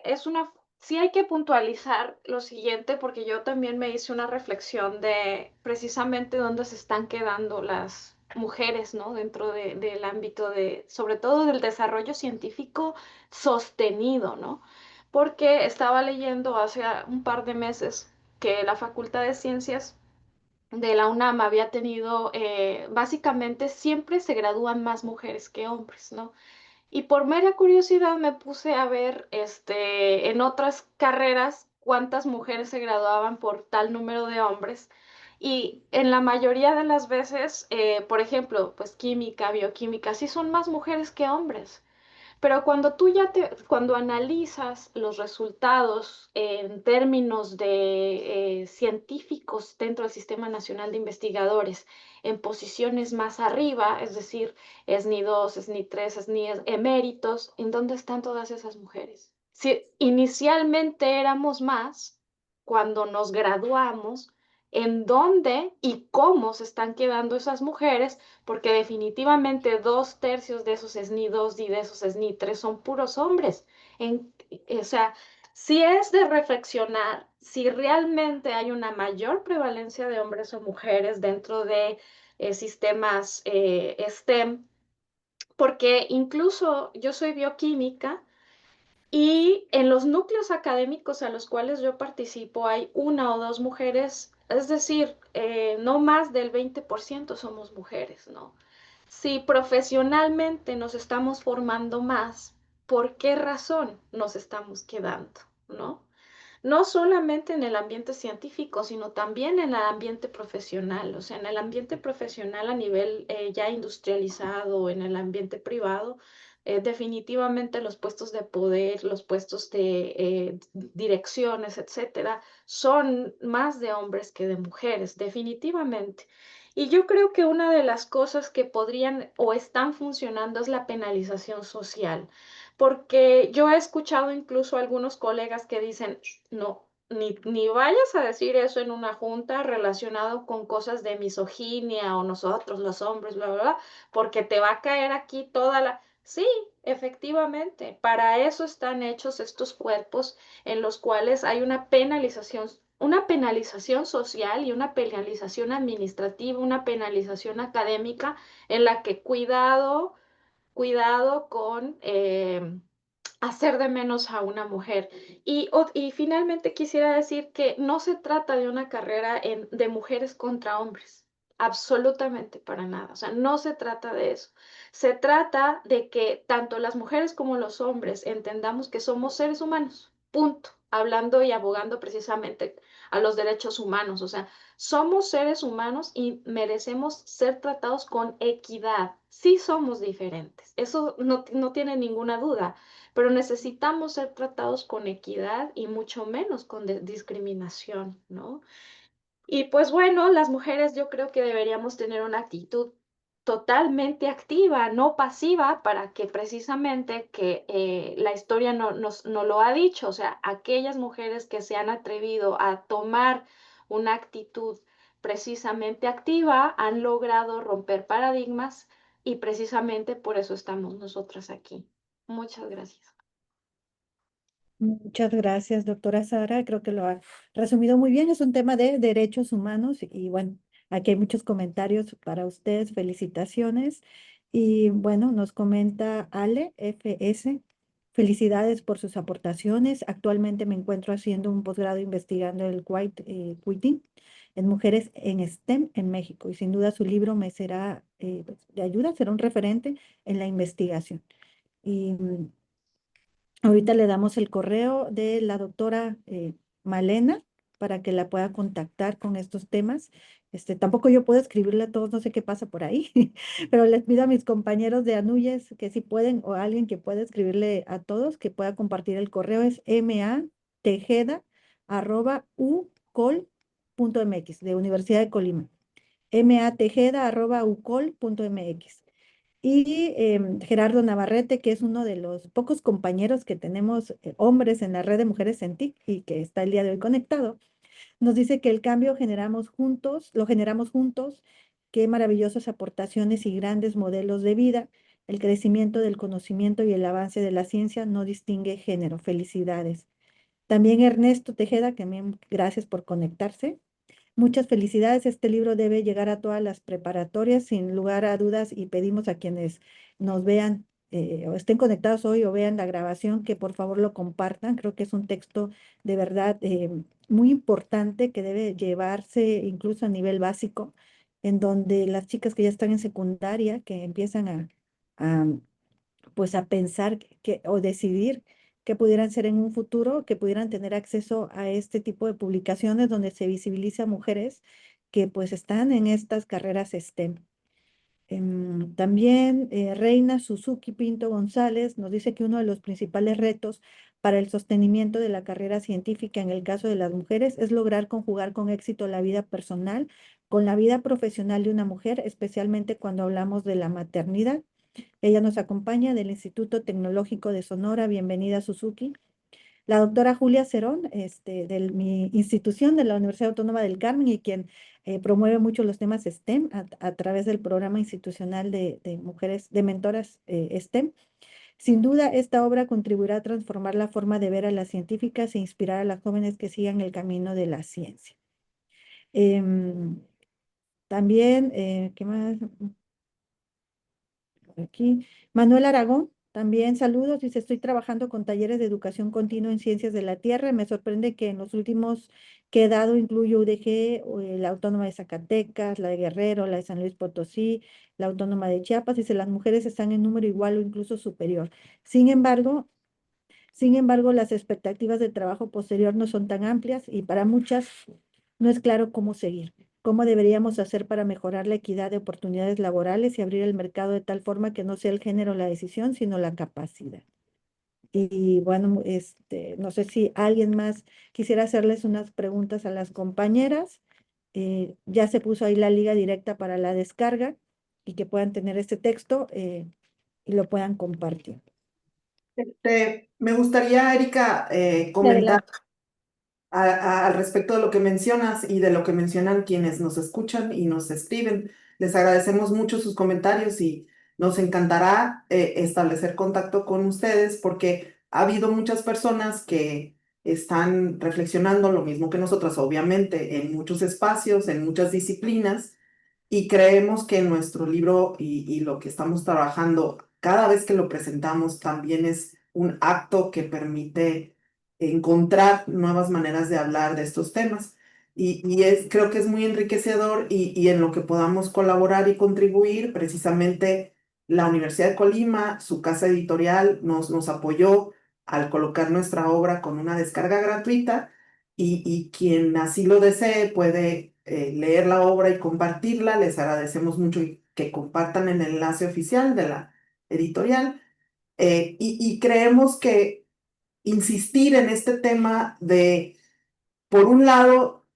sí hay que puntualizar lo siguiente, porque yo también me hice una reflexión de precisamente dónde se están quedando las mujeres, ¿no? Dentro del ámbito sobre todo del desarrollo científico sostenido, ¿no? Porque estaba leyendo hace un par de meses que la Facultad de Ciencias de la UNAM había tenido, básicamente siempre se gradúan más mujeres que hombres, ¿no? Y por mera curiosidad me puse a ver en otras carreras cuántas mujeres se graduaban por tal número de hombres. Y en la mayoría de las veces, por ejemplo, pues química, bioquímica, sí son más mujeres que hombres. Pero cuando analizas los resultados en términos de científicos dentro del Sistema Nacional de Investigadores en posiciones más arriba, es decir, SNI 2, SNI 3, SNI eméritos, ¿en dónde están todas esas mujeres? Si inicialmente éramos más, cuando nos graduamos, ¿en dónde y cómo se están quedando esas mujeres? Porque definitivamente 2/3 de esos SNI 2 y de esos SNI 3 son puros hombres. O sea, si es de reflexionar si realmente hay una mayor prevalencia de hombres o mujeres dentro de sistemas STEM, porque incluso yo soy bioquímica y en los núcleos académicos a los cuales yo participo hay una o dos mujeres, es decir, no más del 20% somos mujeres, ¿no? Si profesionalmente nos estamos formando más, ¿por qué razón nos estamos quedando, no? No solamente en el ambiente científico, sino también en el ambiente profesional, o sea, en el ambiente profesional a nivel ya industrializado, en el ambiente privado, definitivamente los puestos de poder, los puestos de direcciones, etcétera, son más de hombres que de mujeres, definitivamente. Y yo creo que una de las cosas que podrían o están funcionando es la penalización social, porque yo he escuchado incluso a algunos colegas que dicen, no, ni vayas a decir eso en una junta relacionado con cosas de misoginia o nosotros los hombres, bla, bla, bla, porque te va a caer aquí toda la... Sí, efectivamente, para eso están hechos estos cuerpos en los cuales hay una penalización social y una penalización administrativa, una penalización académica en la que cuidado con hacer de menos a una mujer. Y finalmente quisiera decir que no se trata de una carrera de mujeres contra hombres, absolutamente para nada. O sea, no se trata de eso. Se trata de que tanto las mujeres como los hombres entendamos que somos seres humanos, punto. Hablando y abogando precisamente a los derechos humanos. O sea, somos seres humanos y merecemos ser tratados con equidad. Sí somos diferentes, eso no tiene ninguna duda, pero necesitamos ser tratados con equidad y mucho menos con discriminación, ¿no? Y pues bueno, las mujeres yo creo que deberíamos tener una actitud totalmente activa, no pasiva, para que precisamente que la historia nos lo ha dicho, o sea, aquellas mujeres que se han atrevido a tomar una actitud precisamente activa, han logrado romper paradigmas y precisamente por eso estamos nosotras aquí. Muchas gracias. Muchas gracias, doctora Sara. Creo que lo ha resumido muy bien. Es un tema de derechos humanos y bueno, aquí hay muchos comentarios para ustedes. Felicitaciones. Y bueno, nos comenta Ale FS. Felicidades por sus aportaciones. Actualmente me encuentro haciendo un posgrado investigando el quitting en mujeres en STEM en México y sin duda su libro me será pues, de ayuda, será un referente en la investigación. Y ahorita le damos el correo de la doctora Malena para que la pueda contactar con estos temas. Tampoco yo puedo escribirle a todos, no sé qué pasa por ahí, pero les pido a mis compañeros de Anuyes que si pueden, o a alguien que pueda escribirle a todos, que pueda compartir el correo, es matejeda@ucol.mx, de Universidad de Colima, matejeda@ucol.mx. Y Gerardo Navarrete, que es uno de los pocos compañeros que tenemos, hombres en la red de mujeres en TIC y que está el día de hoy conectado, nos dice que el cambio lo generamos juntos, qué maravillosas aportaciones y grandes modelos de vida. El crecimiento del conocimiento y el avance de la ciencia no distingue género. Felicidades. También Ernesto Tejeda, que también gracias por conectarse. Muchas felicidades. Este libro debe llegar a todas las preparatorias sin lugar a dudas y pedimos a quienes nos vean o estén conectados hoy o vean la grabación que por favor lo compartan. Creo que es un texto de verdad muy importante que debe llevarse incluso a nivel básico, en donde las chicas que ya están en secundaria, que empiezan a pues a pensar o decidir que pudieran ser en un futuro, que pudieran tener acceso a este tipo de publicaciones donde se visibiliza a mujeres que pues están en estas carreras STEM. También Reina Suzuki Pinto González nos dice que uno de los principales retos para el sostenimiento de la carrera científica en el caso de las mujeres es lograr conjugar con éxito la vida personal con la vida profesional de una mujer, especialmente cuando hablamos de la maternidad. Ella nos acompaña del Instituto Tecnológico de Sonora. Bienvenida, Suzuki. La doctora Julia Cerón, de mi institución de la Universidad Autónoma del Carmen y quien promueve mucho los temas STEM a través del programa institucional de mujeres, de mentoras STEM. Sin duda, esta obra contribuirá a transformar la forma de ver a las científicas e inspirar a las jóvenes que sigan el camino de la ciencia. También, ¿qué más? Aquí. Manuel Aragón, también saludos. Dice, estoy trabajando con talleres de educación continua en ciencias de la tierra. Me sorprende que en los últimos que he dado incluyo UDG, la Autónoma de Zacatecas, la de Guerrero, la de San Luis Potosí, la Autónoma de Chiapas. Dice, las mujeres están en número igual o incluso superior. Sin embargo, las expectativas de trabajo posterior no son tan amplias y para muchas no es claro cómo seguir. ¿Cómo deberíamos hacer para mejorar la equidad de oportunidades laborales y abrir el mercado de tal forma que no sea el género la decisión, sino la capacidad? Y bueno, no sé si alguien más quisiera hacerles unas preguntas a las compañeras. Ya se puso ahí la liga directa para la descarga y que puedan tener este texto y lo puedan compartir. Me gustaría, Erika, comentar Adelante. al respecto de lo que mencionas y de lo que mencionan quienes nos escuchan y nos escriben. Les agradecemos mucho sus comentarios y nos encantará establecer contacto con ustedes porque ha habido muchas personas que están reflexionando lo mismo que nosotras, obviamente, en muchos espacios, en muchas disciplinas, y creemos que nuestro libro y lo que estamos trabajando, cada vez que lo presentamos, también es un acto que permite encontrar nuevas maneras de hablar de estos temas. Creo que es muy enriquecedor y en lo que podamos colaborar y contribuir, precisamente la Universidad de Colima, su casa editorial, nos apoyó al colocar nuestra obra con una descarga gratuita y quien así lo desee puede leer la obra y compartirla. Les agradecemos mucho y que compartan el enlace oficial de la editorial. Y creemos que insistir en este tema de, por un lado,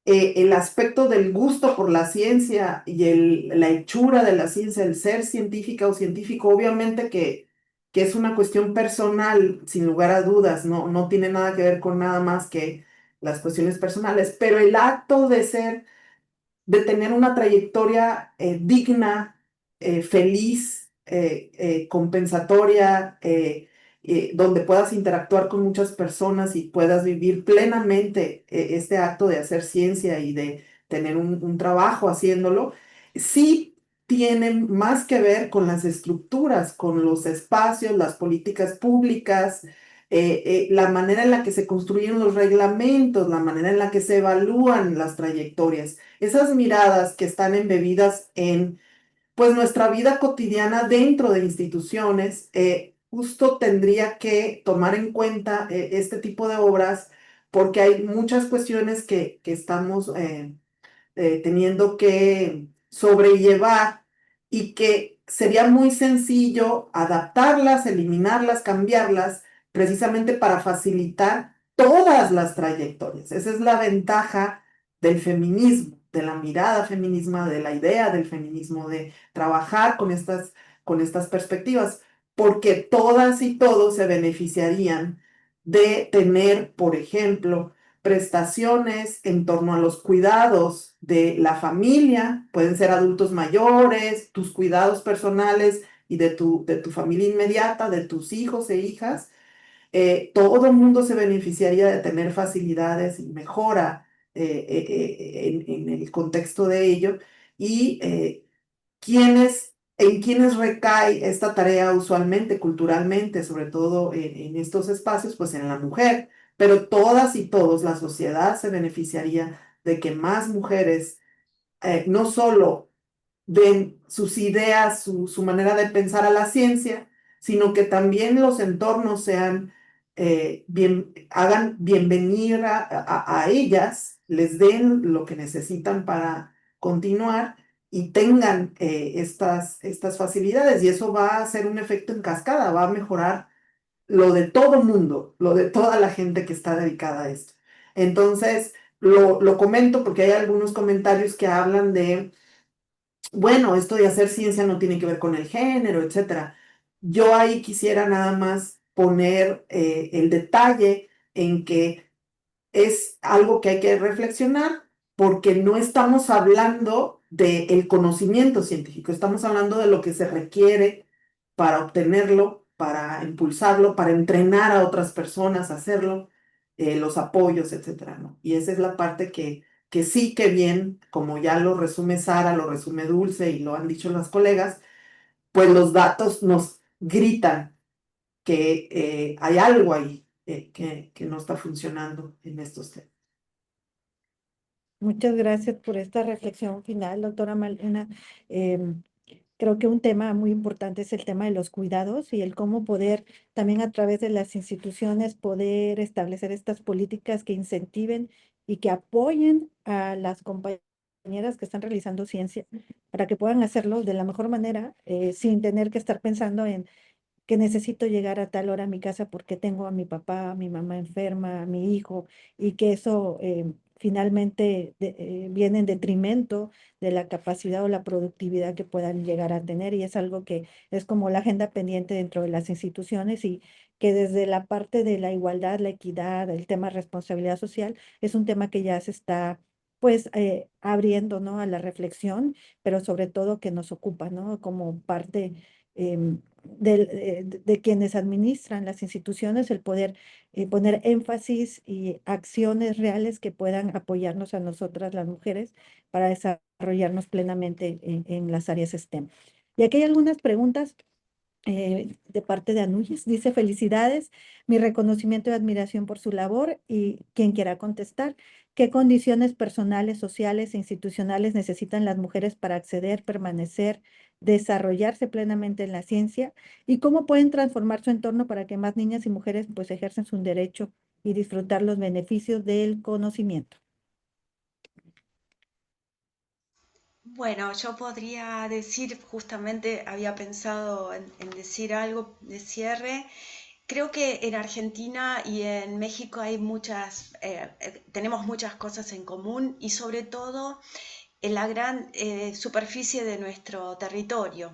el aspecto del gusto por la ciencia y la hechura de la ciencia, el ser científica o científico, obviamente que es una cuestión personal, sin lugar a dudas, no tiene nada que ver con nada más que las cuestiones personales, pero el acto de ser de tener una trayectoria digna, feliz, compensatoria, donde puedas interactuar con muchas personas y puedas vivir plenamente este acto de hacer ciencia y de tener un trabajo haciéndolo, sí tienen más que ver con las estructuras, con los espacios, las políticas públicas, la manera en la que se construyen los reglamentos, la manera en la que se evalúan las trayectorias, esas miradas que están embebidas en pues nuestra vida cotidiana dentro de instituciones, justo tendría que tomar en cuenta este tipo de obras porque hay muchas cuestiones que estamos teniendo que sobrellevar y que sería muy sencillo adaptarlas, eliminarlas, cambiarlas, precisamente para facilitar todas las trayectorias. Esa es la ventaja del feminismo, de la mirada feminismo, de la idea del feminismo, de trabajar con estas perspectivas, porque todas y todos se beneficiarían de tener, por ejemplo, prestaciones en torno a los cuidados de la familia, pueden ser adultos mayores, tus cuidados personales y de tu familia inmediata, de tus hijos e hijas. Todo el mundo se beneficiaría de tener facilidades y mejora en el contexto de ello. Y en quienes recae esta tarea usualmente, culturalmente, sobre todo en estos espacios, pues en la mujer, pero todas y todos, la sociedad se beneficiaría de que más mujeres no solo den sus ideas, su manera de pensar a la ciencia, sino que también los entornos sean, hagan bienvenir a ellas, les den lo que necesitan para continuar y tengan estas facilidades. Y eso va a hacer un efecto en cascada, va a mejorar lo de todo mundo, lo de toda la gente que está dedicada a esto. Entonces, lo comento porque hay algunos comentarios que hablan de bueno, esto de hacer ciencia no tiene que ver con el género, etcétera. Yo ahí quisiera nada más poner el detalle en que es algo que hay que reflexionar porque no estamos hablando del conocimiento científico, estamos hablando de lo que se requiere para obtenerlo, para impulsarlo, para entrenar a otras personas a hacerlo, los apoyos, etcétera, ¿no? Y esa es la parte que sí que bien, como ya lo resume Sara, lo resume Dulce y lo han dicho las colegas, pues los datos nos gritan que hay algo ahí que no está funcionando en estos temas. Muchas gracias por esta reflexión final, doctora Malena. Em, Creo que un tema muy importante es el tema de los cuidados y el cómo poder también a través de las instituciones poder establecer estas políticas que incentiven y que apoyen a las compañeras que están realizando ciencia para que puedan hacerlo de la mejor manera sin tener que estar pensando en que necesito llegar a tal hora a mi casa porque tengo a mi papá, a mi mamá enferma, a mi hijo, y que eso finalmente viene en detrimento de la capacidad o la productividad que puedan llegar a tener. Y es algo que es como la agenda pendiente dentro de las instituciones y que desde la parte de la igualdad, la equidad, el tema de responsabilidad social, es un tema que ya se está pues abriendo, ¿no? A la reflexión, pero sobre todo que nos ocupa, ¿no? Como parte de quienes administran las instituciones, el poder poner énfasis y acciones reales que puedan apoyarnos a nosotras las mujeres para desarrollarnos plenamente en las áreas STEM. Y aquí hay algunas preguntas de parte de Anuyes. Dice, felicidades, mi reconocimiento y admiración por su labor y quien quiera contestar, ¿qué condiciones personales, sociales e institucionales necesitan las mujeres para acceder, permanecer, desarrollarse plenamente en la ciencia y cómo pueden transformar su entorno para que más niñas y mujeres pues ejercen su derecho y disfrutar los beneficios del conocimiento? Bueno, yo podría decir, justamente había pensado en decir algo de cierre. Creo que en Argentina y en México hay tenemos muchas cosas en común y sobre todo en la gran superficie de nuestro territorio.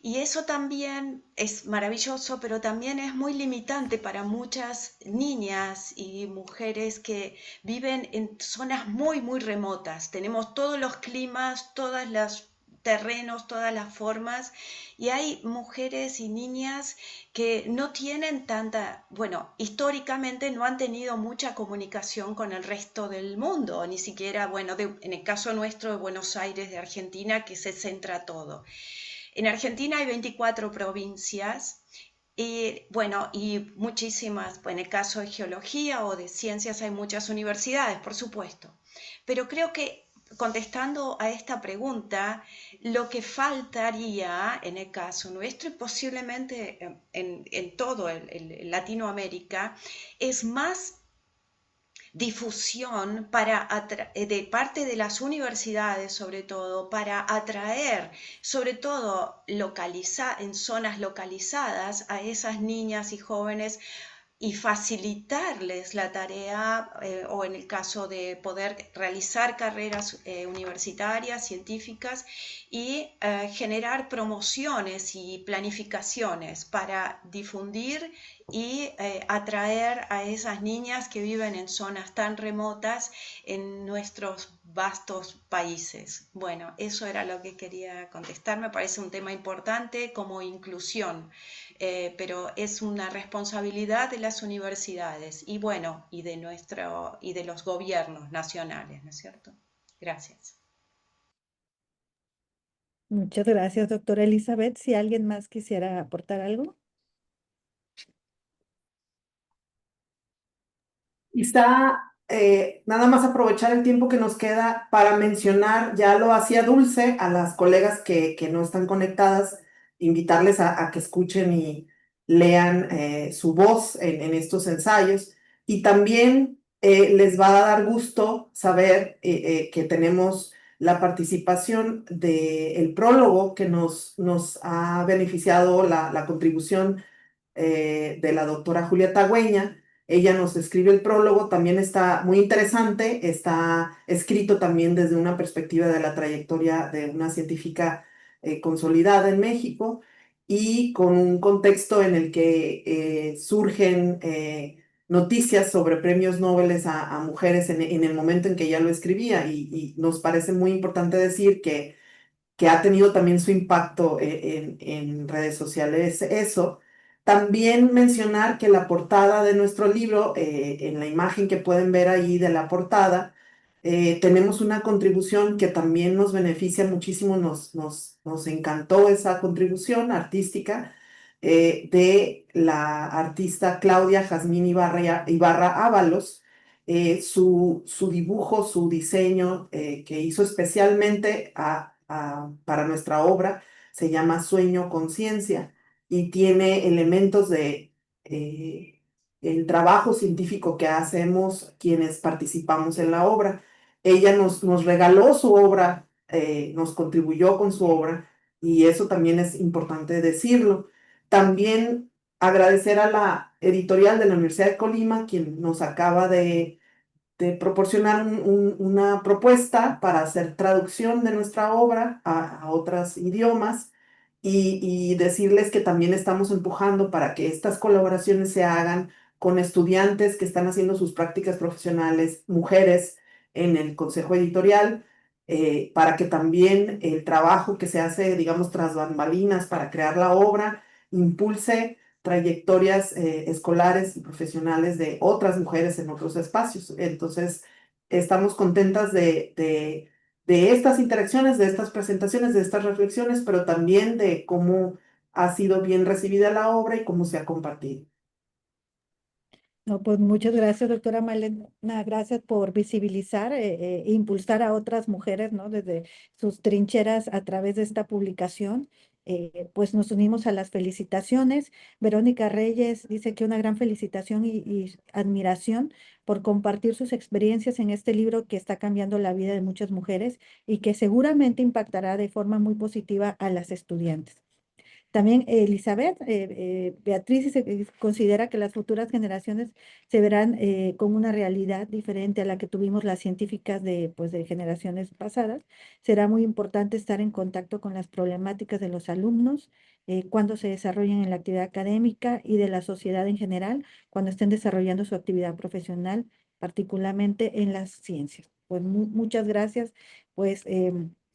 Y eso también es maravilloso, pero también es muy limitante para muchas niñas y mujeres que viven en zonas muy, muy remotas. Tenemos todos los climas, todos los terrenos, todas las formas, y hay mujeres y niñas que no tienen tanta, bueno, históricamente no han tenido mucha comunicación con el resto del mundo, ni siquiera, bueno, en el caso nuestro de Buenos Aires, de Argentina, que se centra todo. En Argentina hay 24 provincias y bueno, y muchísimas, en el caso de geología o de ciencias hay muchas universidades, por supuesto. Pero creo que contestando a esta pregunta, lo que faltaría en el caso nuestro y posiblemente en todo Latinoamérica es más difusión de parte de las universidades, sobre todo, para atraer, sobre todo en zonas localizadas, a esas niñas y jóvenes y facilitarles la tarea o en el caso de poder realizar carreras universitarias, científicas y generar promociones y planificaciones para difundir y atraer a esas niñas que viven en zonas tan remotas en nuestros vastos países. Bueno, eso era lo que quería contestar. Me parece un tema importante como inclusión. Pero es una responsabilidad de las universidades y bueno, y de los gobiernos nacionales, ¿no es cierto? Gracias. Muchas gracias, doctora Elizabeth. Si alguien más quisiera aportar algo. Quizá nada más aprovechar el tiempo que nos queda para mencionar, ya lo hacía Dulce, a las colegas que no están conectadas, invitarles a que escuchen y lean su voz en estos ensayos. Y también les va a dar gusto saber que tenemos la participación del prólogo que nos ha beneficiado la contribución de la doctora Julia Tagüeña. Ella nos escribe el prólogo, también está muy interesante, está escrito también desde una perspectiva de la trayectoria de una científica consolidada en México y con un contexto en el que surgen noticias sobre premios Nobel a mujeres en el momento en que ella lo escribía y nos parece muy importante decir que ha tenido también su impacto en redes sociales eso. También mencionar que la portada de nuestro libro, en la imagen que pueden ver ahí de la portada, tenemos una contribución que también nos beneficia muchísimo, nos encantó esa contribución artística de la artista Claudia Jazmín Ibarra Ábalos. Su dibujo, su diseño que hizo especialmente para nuestra obra, se llama Sueño Conciencia y tiene elementos de el trabajo científico que hacemos quienes participamos en la obra. Ella nos regaló su obra, nos contribuyó con su obra y eso también es importante decirlo. También agradecer a la editorial de la Universidad de Colima, quien nos acaba de proporcionar una propuesta para hacer traducción de nuestra obra a otros idiomas y decirles que también estamos empujando para que estas colaboraciones se hagan con estudiantes que están haciendo sus prácticas profesionales, mujeres, en el consejo editorial, para que también el trabajo que se hace, digamos, tras bambalinas para crear la obra, impulse trayectorias escolares y profesionales de otras mujeres en otros espacios. Entonces, estamos contentas de estas interacciones, de estas presentaciones, de estas reflexiones, pero también de cómo ha sido bien recibida la obra y cómo se ha compartido. No, pues muchas gracias, doctora Malena. Gracias por visibilizar e impulsar a otras mujeres, ¿no? Desde sus trincheras a través de esta publicación. Pues nos unimos a las felicitaciones. Verónica Reyes dice que una gran felicitación y admiración por compartir sus experiencias en este libro que está cambiando la vida de muchas mujeres y que seguramente impactará de forma muy positiva a las estudiantes. También Elizabeth, Beatriz considera que las futuras generaciones se verán con una realidad diferente a la que tuvimos las científicas pues, de generaciones pasadas. Será muy importante estar en contacto con las problemáticas de los alumnos cuando se desarrollen en la actividad académica y de la sociedad en general, cuando estén desarrollando su actividad profesional, particularmente en las ciencias. Pues muchas gracias, pues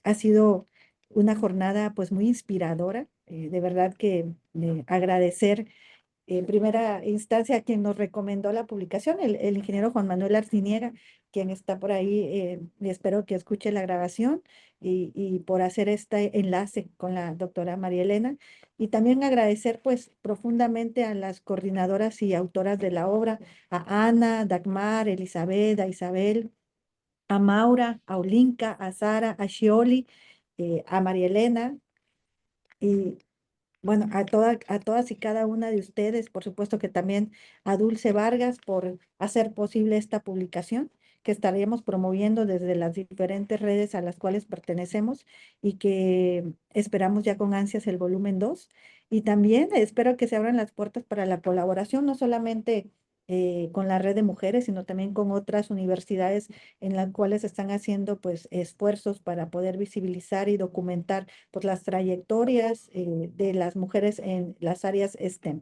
ha sido una jornada pues muy inspiradora. De verdad que agradecer en primera instancia a quien nos recomendó la publicación, el ingeniero Juan Manuel Arciniega, quien está por ahí, y espero que escuche la grabación y por hacer este enlace con la doctora María Elena. Y también agradecer pues profundamente a las coordinadoras y autoras de la obra, a Ana, Dagmar, Elizabeth, a Isabel, a Maura, a Olinka, a Sara, a Shioli, a María Elena y bueno, a todas y cada una de ustedes, por supuesto que también a Dulce Vargas por hacer posible esta publicación que estaremos promoviendo desde las diferentes redes a las cuales pertenecemos y que esperamos ya con ansias el volumen 2. Y también espero que se abran las puertas para la colaboración, no solamente con la red de mujeres, sino también con otras universidades en las cuales están haciendo pues esfuerzos para poder visibilizar y documentar pues las trayectorias de las mujeres en las áreas STEM.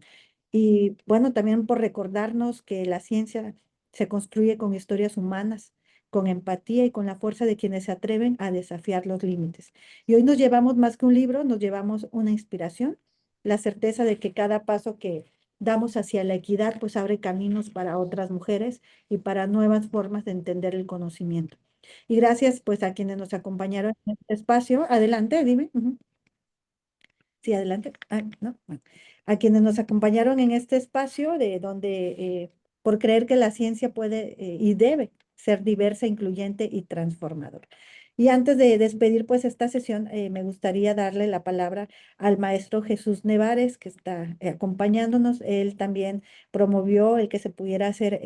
Y bueno, también por recordarnos que la ciencia se construye con historias humanas, con empatía y con la fuerza de quienes se atreven a desafiar los límites. Y hoy nos llevamos más que un libro, nos llevamos una inspiración, la certeza de que cada paso que damos hacia la equidad pues abre caminos para otras mujeres y para nuevas formas de entender el conocimiento. Y gracias pues a quienes nos acompañaron en este espacio. Adelante, dime. Ujú. Sí, adelante. Ah, no, bueno. A quienes nos acompañaron en este espacio de donde por creer que la ciencia puede y debe ser diversa, incluyente y transformadora. Y antes de despedir pues esta sesión, me gustaría darle la palabra al maestro Jesús Nevares, que está acompañándonos. Él también promovió el que se pudiera hacer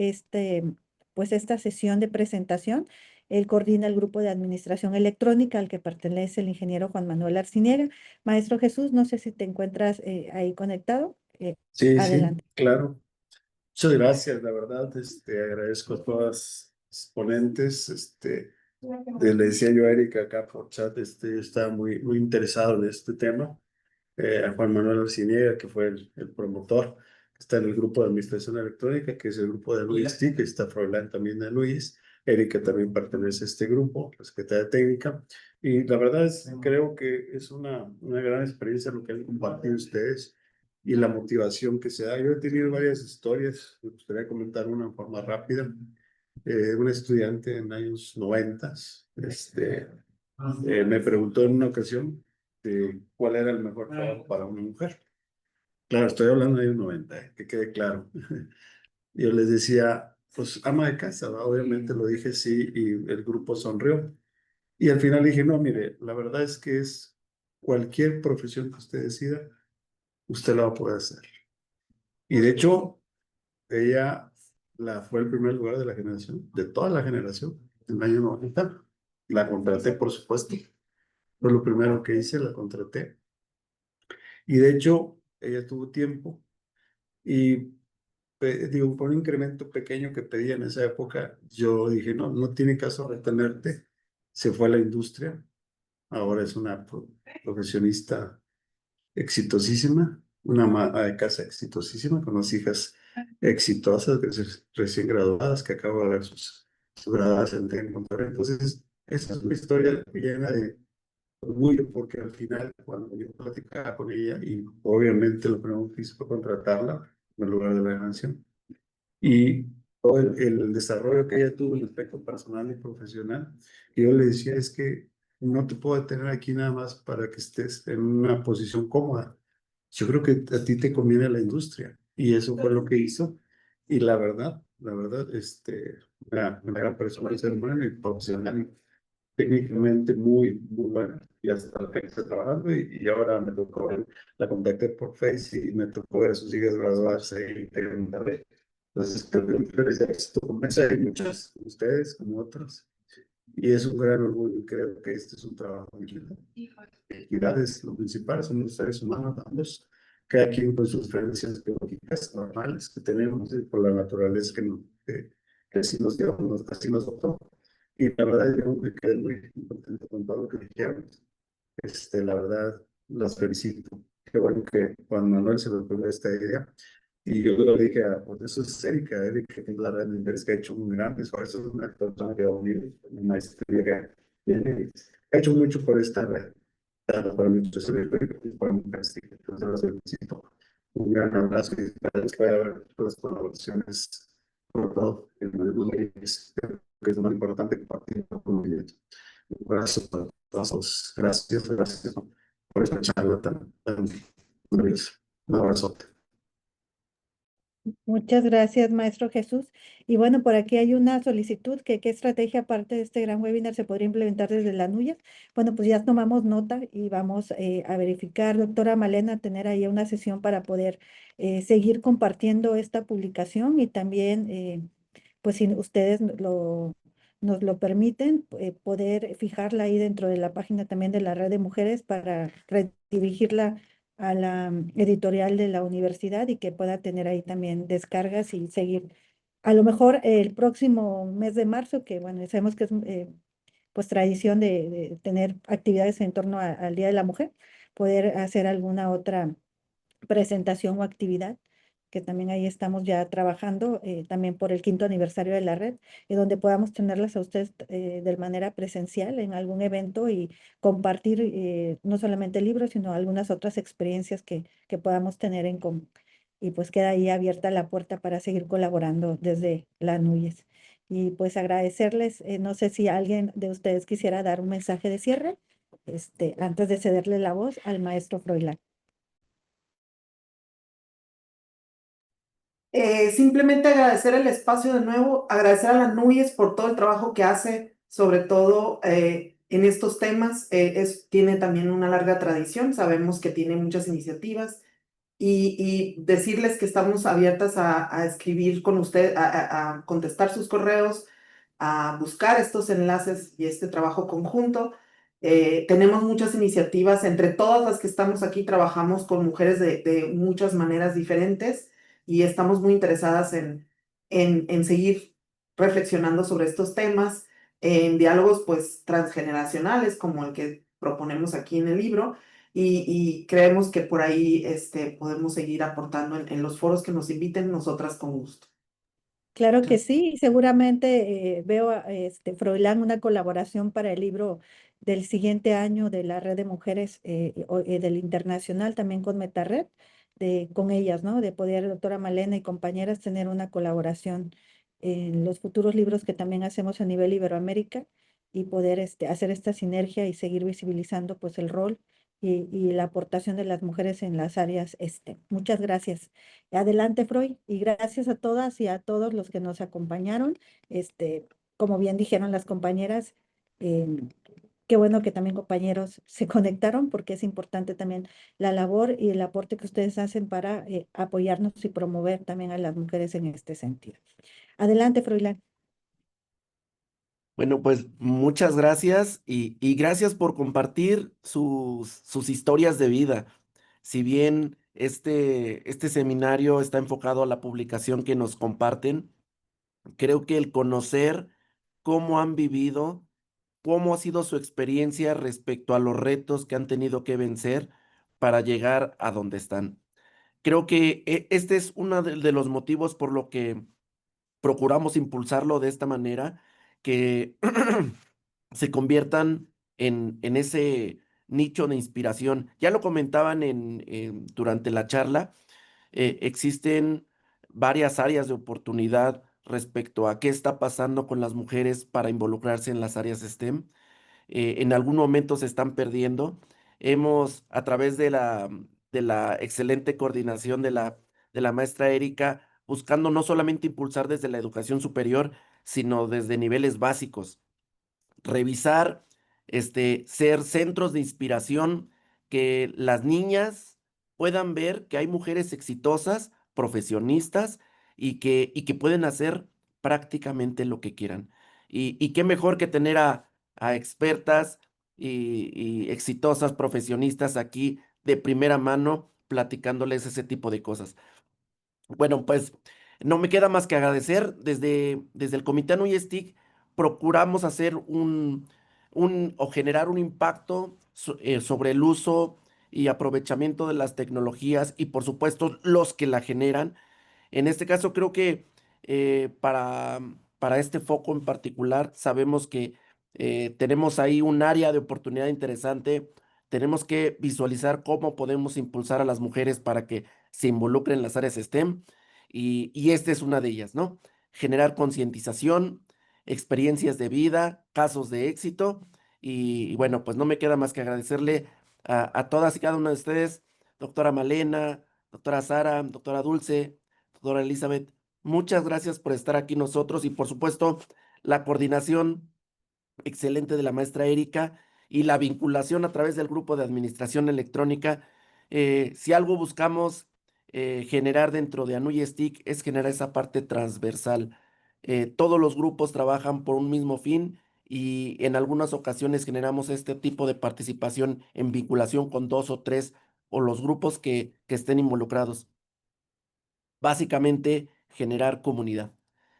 pues esta sesión de presentación. Él coordina el grupo de administración electrónica al que pertenece el ingeniero Juan Manuel Arciniega. Maestro Jesús, no sé si te encuentras ahí conectado. Sí, sí, Adelante. claro. Muchas gracias, la verdad, agradezco a todas las ponentes, le decía yo a Erika acá por chat, estaba muy interesado en este tema, a Juan Manuel Arciniega, que fue el promotor, que está en el grupo de administración electrónica, que es el grupo de Luis TIC, que está Froilán también de Luis, Erika también pertenece a este grupo, la secretaria técnica, y la verdad creo que es una gran experiencia lo que han compartido ustedes y la motivación que se da. Yo he tenido varias historias, me gustaría comentar una en forma rápida. Un estudiante en años 90, me preguntó en una ocasión de cuál era el mejor trabajo para una mujer. Claro, estoy hablando de años 90, que quede claro. Yo les decía, pues ama de casa, ¿va? Obviamente lo dije sí y el grupo sonrió. Y al final dije, no, mire, la verdad es que es cualquier profesión que usted decida, usted la va a poder hacer. Y de hecho, ella fue el primer lugar de la generación, de toda la generación, en el año 90. La contraté, por supuesto. Fue lo primero que hice, la contraté. Y de hecho, ella tuvo tiempo y, digo, por un incremento pequeño que pedía en esa época, yo dije, no tiene caso retenerte. Se fue a la industria. Ahora es una profesionista exitosísima, una ama de casa exitosísima, con dos hijas exitosas, recién graduadas, que acabo de ver sus graduadas en Monterrey. Entonces, esa es una historia llena de orgullo, porque al final, cuando yo platicaba con ella, y obviamente lo primero que hice fue contratarla en lugar de la canción, y todo el desarrollo que ella tuvo en el aspecto personal y profesional, y yo le decía, es que no te puedo tener aquí nada más para que estés en una posición cómoda. Yo creo que a ti te conviene la industria, y eso fue lo que hizo, y la verdad, una gran persona, un ser humano y profesional, técnicamente muy buena, y hasta la fecha está trabajando, y ahora me tocó la contacté por Face, y me tocó ver a sus hijas graduarse y terminar. Entonces, creo que hay muchas, ustedes como otros, Y es un gran orgullo, y creo que este es un trabajo de equidad. Equidad es lo principal, somos seres humanos, ambos, cada quien con sus diferencias biológicas normales que tenemos por la naturaleza que así nos dio, así nos dotó. Y la verdad, yo me quedé muy contento con todo lo que dijeron. La verdad, los felicito. Qué bueno que Juan Manuel se le ocurrió esta idea. Y yo lo dije, pues eso es Erika, que es la red de mujeres que ha hecho un gran esfuerzo, es una persona que ha unido una historia que ha hecho mucho por esta red, tanto para muchos y para mujeres. Entonces, los felicito. Un gran abrazo y espero que vaya a haber otras colaboraciones por todo en el mundo, que es lo más importante compartir con ellos. Un abrazo para todos. Gracias, gracias por esta charla tan gloriosa. Un abrazote. Muchas gracias, maestro Jesús. Y bueno, por aquí hay una solicitud que qué estrategia aparte de este gran webinar se podría implementar desde la NUYES. Bueno, pues ya tomamos nota y vamos a verificar, doctora Malena, tener ahí una sesión para poder seguir compartiendo esta publicación y también, pues si ustedes nos lo permiten, poder fijarla ahí dentro de la página también de la red de mujeres para redirigirla a la editorial de la universidad y que pueda tener ahí también descargas y seguir. A lo mejor el próximo mes de marzo, que bueno, sabemos que es pues tradición de tener actividades en torno al Día de la Mujer, poder hacer alguna otra presentación o actividad, que también ahí estamos ya trabajando, también por el 5º aniversario de la red, y donde podamos tenerlas a ustedes de manera presencial en algún evento y compartir no solamente libros, sino algunas otras experiencias que podamos tener en común. Y pues queda ahí abierta la puerta para seguir colaborando desde la NUYES. Y pues agradecerles, no sé si alguien de ustedes quisiera dar un mensaje de cierre, antes de cederle la voz al maestro Froilán. Simplemente agradecer el espacio de nuevo, agradecer a la NUYES por todo el trabajo que hace, sobre todo en estos temas. Tiene también una larga tradición, sabemos que tiene muchas iniciativas y decirles que estamos abiertas a escribir con usted, a contestar sus correos, a buscar estos enlaces y este trabajo conjunto. Tenemos muchas iniciativas, entre todas las que estamos aquí trabajamos con mujeres de muchas maneras diferentes y estamos muy interesadas en seguir reflexionando sobre estos temas, en diálogos pues transgeneracionales como el que proponemos aquí en el libro y creemos que por ahí podemos seguir aportando en los foros que nos inviten, nosotras con gusto. Claro que sí, y seguramente veo, Froilán, una colaboración para el libro del siguiente año de la Red de Mujeres del Internacional, también con MetaRed, con ellas, ¿no? De poder, doctora Malena y compañeras, tener una colaboración en los futuros libros que también hacemos a nivel Iberoamérica y poder hacer esta sinergia y seguir visibilizando pues el rol y la aportación de las mujeres en las áreas Muchas gracias. Adelante, Freud, y gracias a todas y a todos los que nos acompañaron. Como bien dijeron las compañeras, em, qué bueno que también compañeros se conectaron porque es importante también la labor y el aporte que ustedes hacen para apoyarnos y promover también a las mujeres en este sentido. Adelante, Froilán. Bueno, pues muchas gracias y gracias por compartir sus historias de vida. Si bien este seminario está enfocado a la publicación que nos comparten, creo que el conocer cómo han vivido, cómo ha sido su experiencia respecto a los retos que han tenido que vencer para llegar a donde están. Creo que este es uno de los motivos por lo que procuramos impulsarlo de esta manera, que se conviertan en ese nicho de inspiración. Ya lo comentaban durante la charla, existen varias áreas de oportunidad respecto a qué está pasando con las mujeres para involucrarse en las áreas STEM. En algún momento se están perdiendo. A través de la excelente coordinación de la maestra Erika, buscando no solamente impulsar desde la educación superior, sino desde niveles básicos, revisar, ser centros de inspiración, que las niñas puedan ver que hay mujeres exitosas, profesionistas y que pueden hacer prácticamente lo que quieran. Y qué mejor que tener a expertas y exitosas profesionistas aquí de primera mano platicándoles ese tipo de cosas. Bueno, pues no me queda más que agradecer. Desde el Comité NUYSTIC procuramos hacer o generar un impacto sobre el uso y aprovechamiento de las tecnologías y por supuesto los que la generan. En este caso creo que para este foco en particular sabemos que tenemos ahí un área de oportunidad interesante. Tenemos que visualizar cómo podemos impulsar a las mujeres para que se involucren en las áreas STEM y esta es una de ellas, ¿no? Generar concientización, experiencias de vida, casos de éxito y bueno, pues no me queda más que agradecerle a todas y cada una de ustedes, doctora Malena, doctora Sara, doctora Dulce, doctora Elizabeth, muchas gracias por estar aquí nosotros y por supuesto la coordinación excelente de la maestra Erika y la vinculación a través del grupo de administración electrónica. Si algo buscamos generar dentro de Anuy STIC es generar esa parte transversal. Todos los grupos trabajan por un mismo fin y en algunas ocasiones generamos este tipo de participación en vinculación con dos o tres o los grupos que estén involucrados. Básicamente, generar comunidad.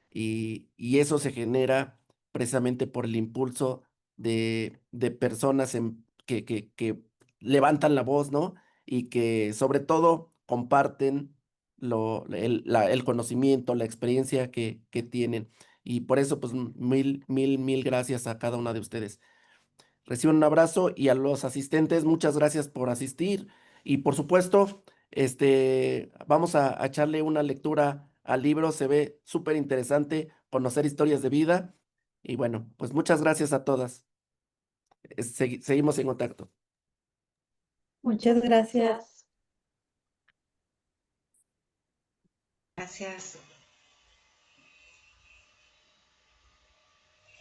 Y eso se genera precisamente por el impulso de personas que levantan la voz, ¿no? Y que sobre todo comparten el conocimiento, la experiencia que tienen. Y por eso, pues, mil gracias a cada una de ustedes. Reciban un abrazo y a los asistentes, muchas gracias por asistir. Y por supuesto, vamos a echarle una lectura al libro, se ve súper interesante conocer historias de vida. Y bueno, pues muchas gracias a todas. Seguimos en contacto. Muchas gracias. gracias. Gracias.